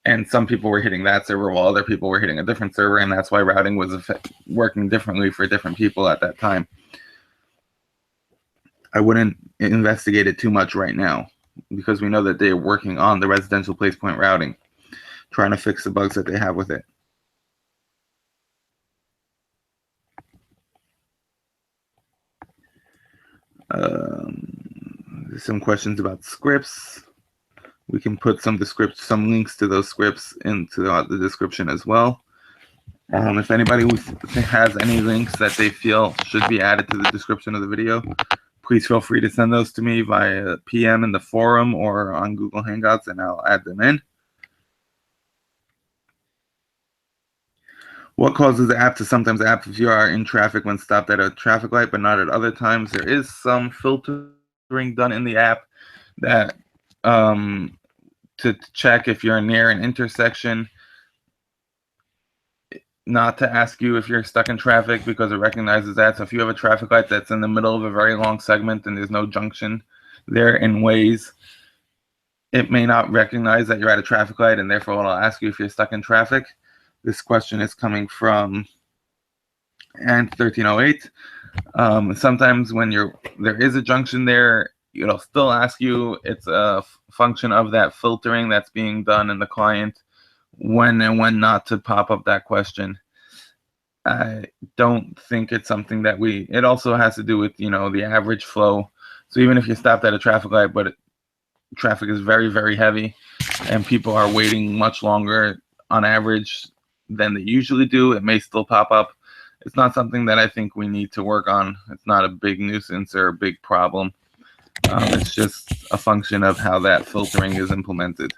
and some people were hitting that server while other people were hitting a different server, and that's why routing was working differently for different people at that time. I wouldn't investigate it too much right now, because we know that they're working on the residential place point routing, trying to fix the bugs that they have with it. There's some questions about scripts. We can put some links to those scripts into the description as well. If anybody has any links that they feel should be added to the description of the video, please feel free to send those to me via PM in the forum or on Google Hangouts, and I'll add them in. What causes the app to sometimes app if you are in traffic when stopped at a traffic light but not at other times? There is some filtering done in the app that to check if you're near an intersection, not to ask you if you're stuck in traffic, because it recognizes that. So if you have a traffic light that's in the middle of a very long segment and there's no junction there in Waze, it may not recognize that you're at a traffic light, and therefore it'll ask you if you're stuck in traffic. This question is coming from Ant1308. Sometimes when there is a junction there, it'll still ask you. It's a function of that filtering that's being done in the client, when and when not to pop up that question. I don't think it's something that it also has to do with, the average flow. So even if you're stopped at a traffic light, but traffic is very, very heavy and people are waiting much longer on average than they usually do, it may still pop up. It's not something that I think we need to work on. It's not a big nuisance or a big problem. It's just a function of how that filtering is implemented.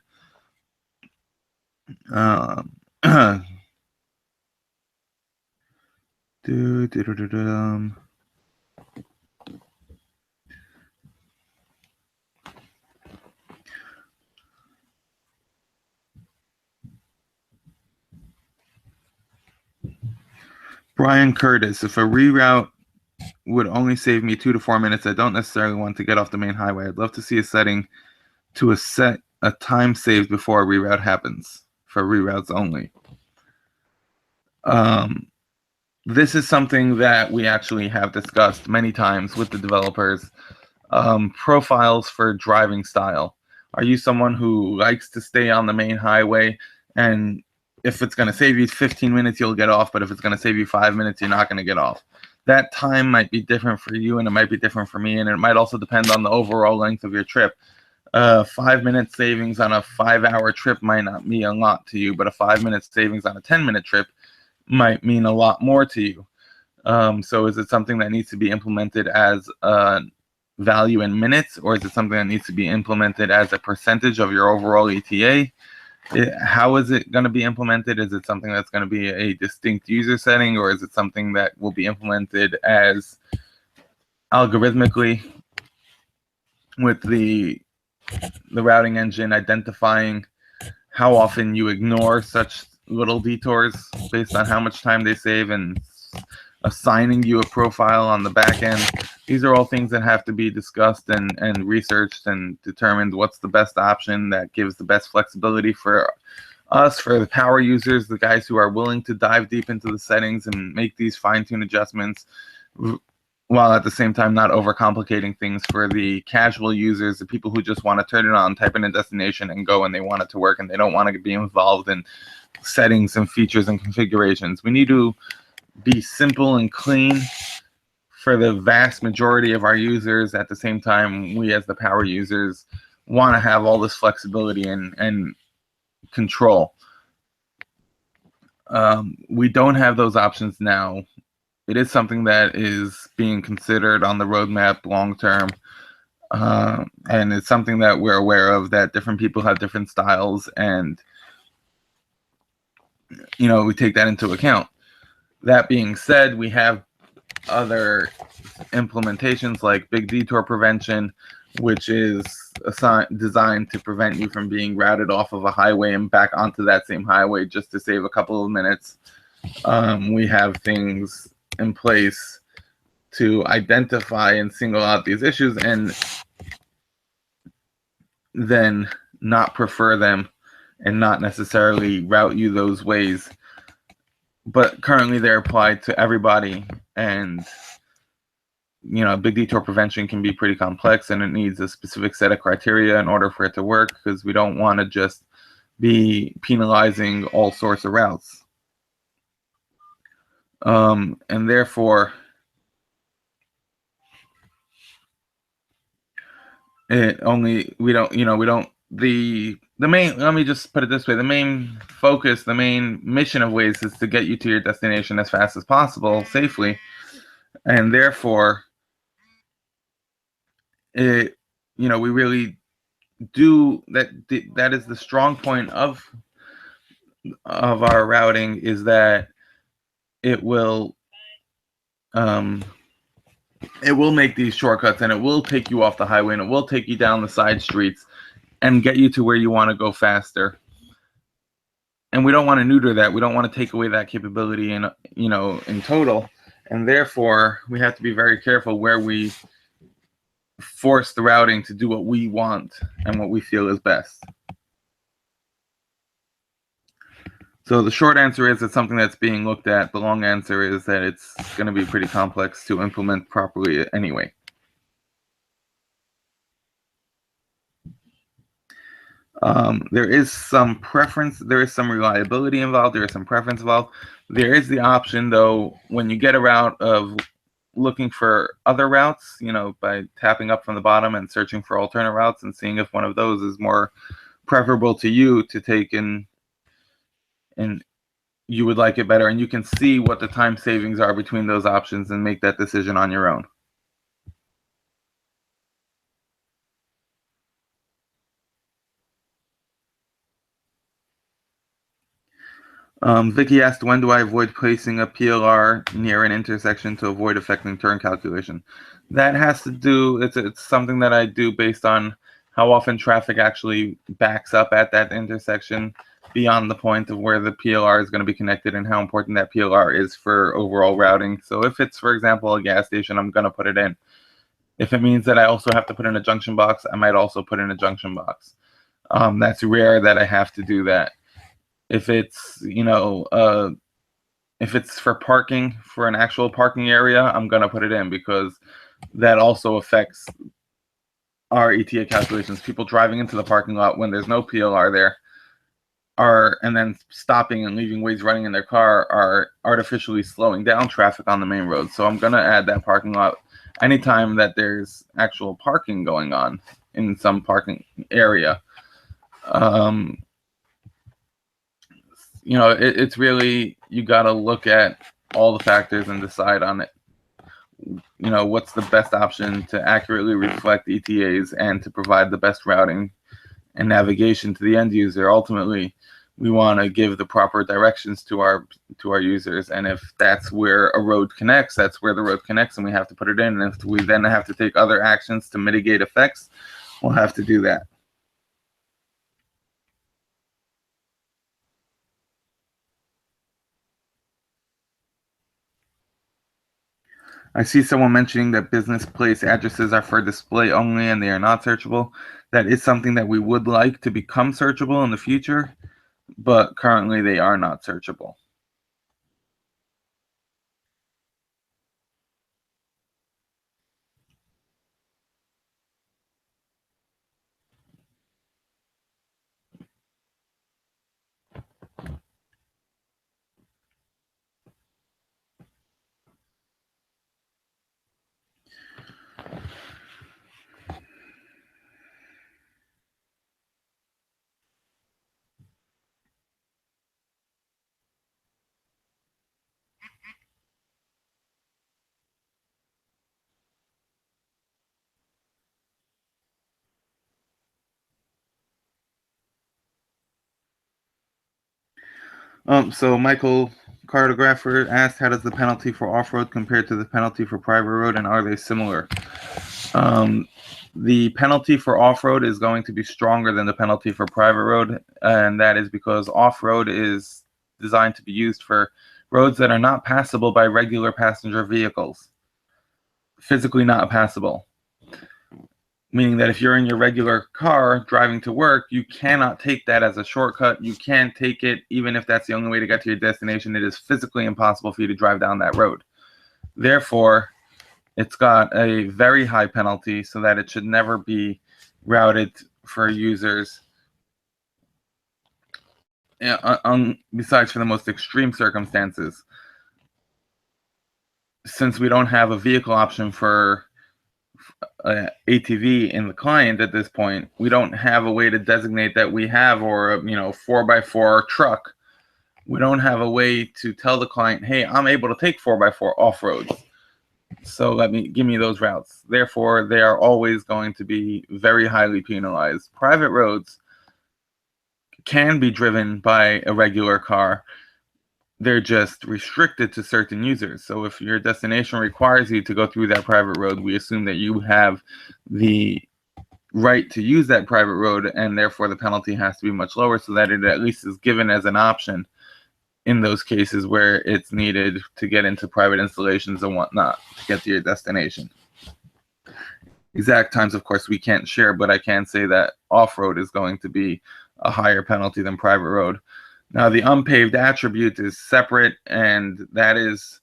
Brian Curtis, if a reroute would only save me 2 to 4 minutes, I don't necessarily want to get off the main highway. I'd love to see a setting to set a time saved before a reroute happens, for reroutes only. This is something that we actually have discussed many times with the developers. Profiles for driving style. Are you someone who likes to stay on the main highway, and if it's going to save you 15 minutes, you'll get off, but if it's going to save you 5 minutes, you're not going to get off? That time might be different for you, and it might be different for me, and it might also depend on the overall length of your trip. 5-minute savings on a 5-hour trip might not mean a lot to you, but a 5-minute savings on a 10-minute trip might mean a lot more to you. So is it something that needs to be implemented as a value in minutes, or is it something that needs to be implemented as a percentage of your overall ETA? How is it going to be implemented? Is it something that's going to be a distinct user setting, or is it something that will be implemented as algorithmically with the routing engine identifying how often you ignore such little detours based on how much time they save and assigning you a profile on the back end? These are all things that have to be discussed and researched and determined what's the best option that gives the best flexibility for us, for the power users, the guys who are willing to dive deep into the settings and make these fine-tune adjustments, while at the same time not overcomplicating things for the casual users, the people who just want to turn it on, type in a destination, and go, and they want it to work, and they don't want to be involved in settings and features and configurations. We need to be simple and clean for the vast majority of our users. At the same time, we as the power users want to have all this flexibility and control. We don't have those options now. It is something that is being considered on the roadmap long term, and it's something that we're aware of, that different people have different styles, and we take that into account. That being said, we have other implementations like big detour prevention, which is designed to prevent you from being routed off of a highway and back onto that same highway just to save a couple of minutes. We have things in place to identify and single out these issues and then not prefer them and not necessarily route you those ways. But currently they're applied to everybody, and big detour prevention can be pretty complex, and it needs a specific set of criteria in order for it to work, because we don't want to just be penalizing all sorts of routes. And therefore, let me just put it this way, the main focus, the main mission of Waze is to get you to your destination as fast as possible, safely. And therefore, we really do that is the strong point of our routing, is that it will make these shortcuts, and it will take you off the highway, and it will take you down the side streets and get you to where you want to go faster. And we don't want to neuter that. We don't want to take away that capability in total. And therefore, we have to be very careful where we force the routing to do what we want and what we feel is best. So the short answer is it's something that's being looked at. The long answer is that it's going to be pretty complex to implement properly anyway. There is some preference, there is some reliability involved, there is some preference involved. There is the option, though, when you get a route, of looking for other routes, by tapping up from the bottom and searching for alternate routes and seeing if one of those is more preferable to you to take in, and you would like it better, and you can see what the time savings are between those options and make that decision on your own. Vicky asked, when do I avoid placing a PLR near an intersection to avoid affecting turn calculation? That has to do, it's something that I do based on how often traffic actually backs up at that intersection beyond the point of where the PLR is going to be connected, and how important that PLR is for overall routing. So if it's, for example, a gas station, I'm going to put it in. If it means that I also have to put in a junction box, I might also put in a junction box. That's rare that I have to do that. If it's, if it's for parking, for an actual parking area, I'm going to put it in, because that also affects our ETA calculations. People driving into the parking lot when there's no PLR there and then stopping and leaving Waze running in their car are artificially slowing down traffic on the main road. So I'm going to add that parking lot anytime that there's actual parking going on in some parking area. It's really, you got to look at all the factors and decide on it. What's the best option to accurately reflect ETAs and to provide the best routing and navigation to the end user. Ultimately, we want to give the proper directions to our users, and if that's where a road connects, that's where the road connects, and we have to put it in. And if we then have to take other actions to mitigate effects, we'll have to do that. I see someone mentioning that business place addresses are for display only and they are not searchable. That is something that we would like to become searchable in the future, but currently they are not searchable. So Michael Cartographer asked, how does the penalty for off-road compare to the penalty for private road, and are they similar? The penalty for off-road is going to be stronger than the penalty for private road, and that is because off-road is designed to be used for roads that are not passable by regular passenger vehicles. Physically not passable. Meaning that if you're in your regular car driving to work, you cannot take that as a shortcut. You can't take it even if that's the only way to get to your destination. It is physically impossible for you to drive down that road. Therefore, it's got a very high penalty so that it should never be routed for users, besides for the most extreme circumstances. Since we don't have a vehicle option for ATV in the client at this point, we don't have a way to designate that we have, or a 4x4 truck. We don't have a way to tell the client, hey, I'm able to take 4x4 off-roads, so give me those routes. Therefore, they are always going to be very highly penalized. Private roads can be driven by a regular car. They're just restricted to certain users. So if your destination requires you to go through that private road, we assume that you have the right to use that private road, and therefore the penalty has to be much lower so that it at least is given as an option in those cases where it's needed to get into private installations and whatnot to get to your destination. Exact times, of course, we can't share, but I can say that off-road is going to be a higher penalty than private road. Now, the unpaved attribute is separate, and that is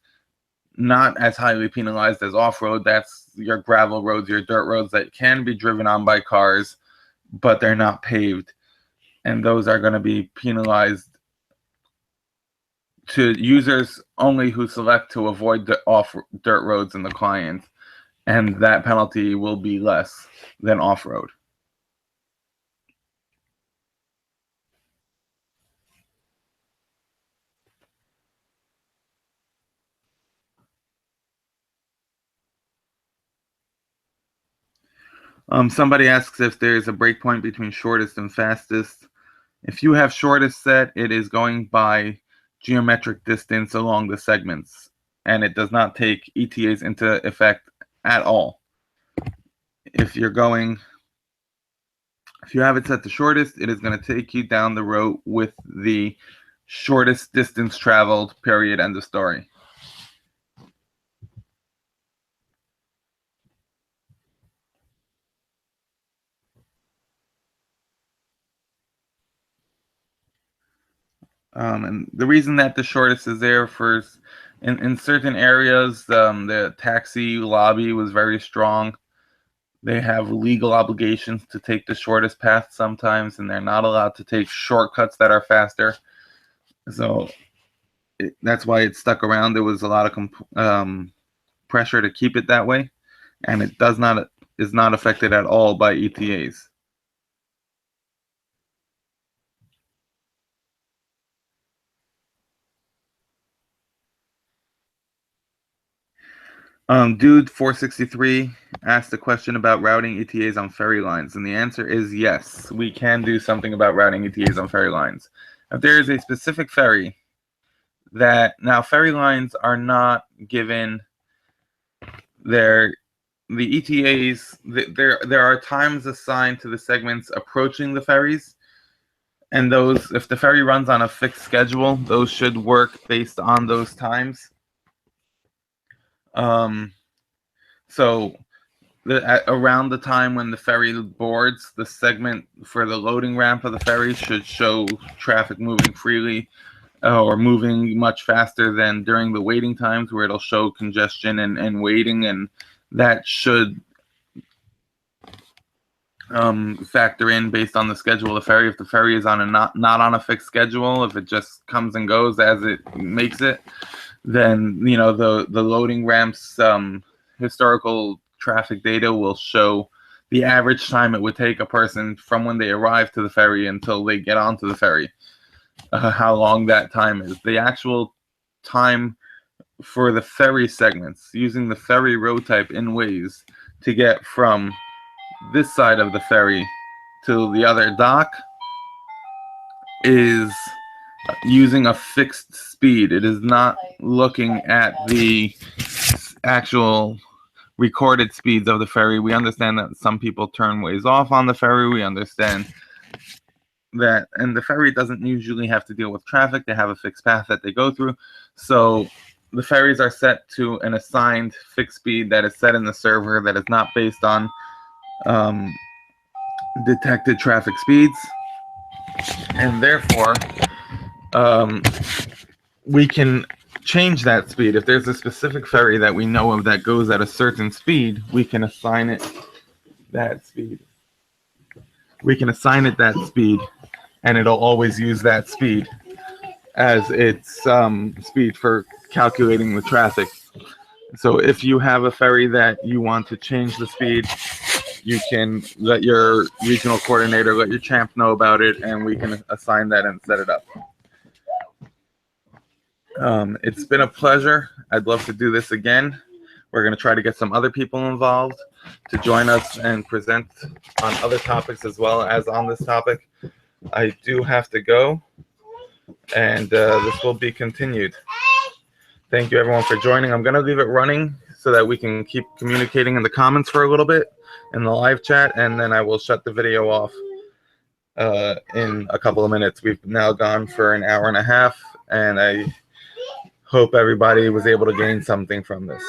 not as highly penalized as off-road. That's your gravel roads, your dirt roads that can be driven on by cars, but they're not paved. And those are going to be penalized to users only who select to avoid the dirt roads in the client, and that penalty will be less than off-road. Somebody asks if there's a breakpoint between shortest and fastest. If you have shortest set, it is going by geometric distance along the segments, and it does not take ETAs into effect at all. If you have it set to shortest, it is going to take you down the road with the shortest distance traveled, period, end of story. And the reason that the shortest is there for in certain areas, the taxi lobby was very strong. They have legal obligations to take the shortest path sometimes, and they're not allowed to take shortcuts that are faster. So that's why it stuck around. There was a lot of pressure to keep it that way, and it is not affected at all by ETAs. Dude 463 asked a question about routing ETAs on ferry lines, and the answer is yes, we can do something about routing ETAs on ferry lines. If there is a specific ferry now ferry lines are not given the ETAs, there are times assigned to the segments approaching the ferries, and those, if the ferry runs on a fixed schedule, those should work based on those times. So around the time when the ferry boards, the segment for the loading ramp of the ferry should show traffic moving freely or moving much faster than during the waiting times, where it'll show congestion and waiting, and that should factor in based on the schedule of the ferry. If the ferry is on a not on a fixed schedule, if it just comes and goes as it makes it, then the loading ramps historical traffic data will show the average time it would take a person from when they arrive to the ferry until they get onto the ferry, how long that time is. The actual time for the ferry segments, using the ferry road type in Waze to get from this side of the ferry to the other dock, is using a fixed speed. It is not looking at the actual recorded speeds of the ferry. We understand that some people turn Waze off on the ferry. We understand that, and the ferry doesn't usually have to deal with traffic. They have a fixed path that they go through. So the ferries are set to an assigned fixed speed that is set in the server, that is not based on detected traffic speeds. And therefore, we can change that speed. If there's a specific ferry that we know of that goes at a certain speed, we can assign it that speed. We can assign it that speed, and it'll always use that speed as its speed for calculating the traffic. So if you have a ferry that you want to change the speed, you can let your regional coordinator, let your champ know about it, and we can assign that and set it up. It's been a pleasure. I'd love to do this again. We're going to try to get some other people involved to join us and present on other topics as well as on this topic. I do have to go, and this will be continued. Thank you, everyone, for joining. I'm going to leave it running so that we can keep communicating in the comments for a little bit in the live chat, and then I will shut the video off in a couple of minutes. We've now gone for an hour and a half, and I hope everybody was able to gain something from this.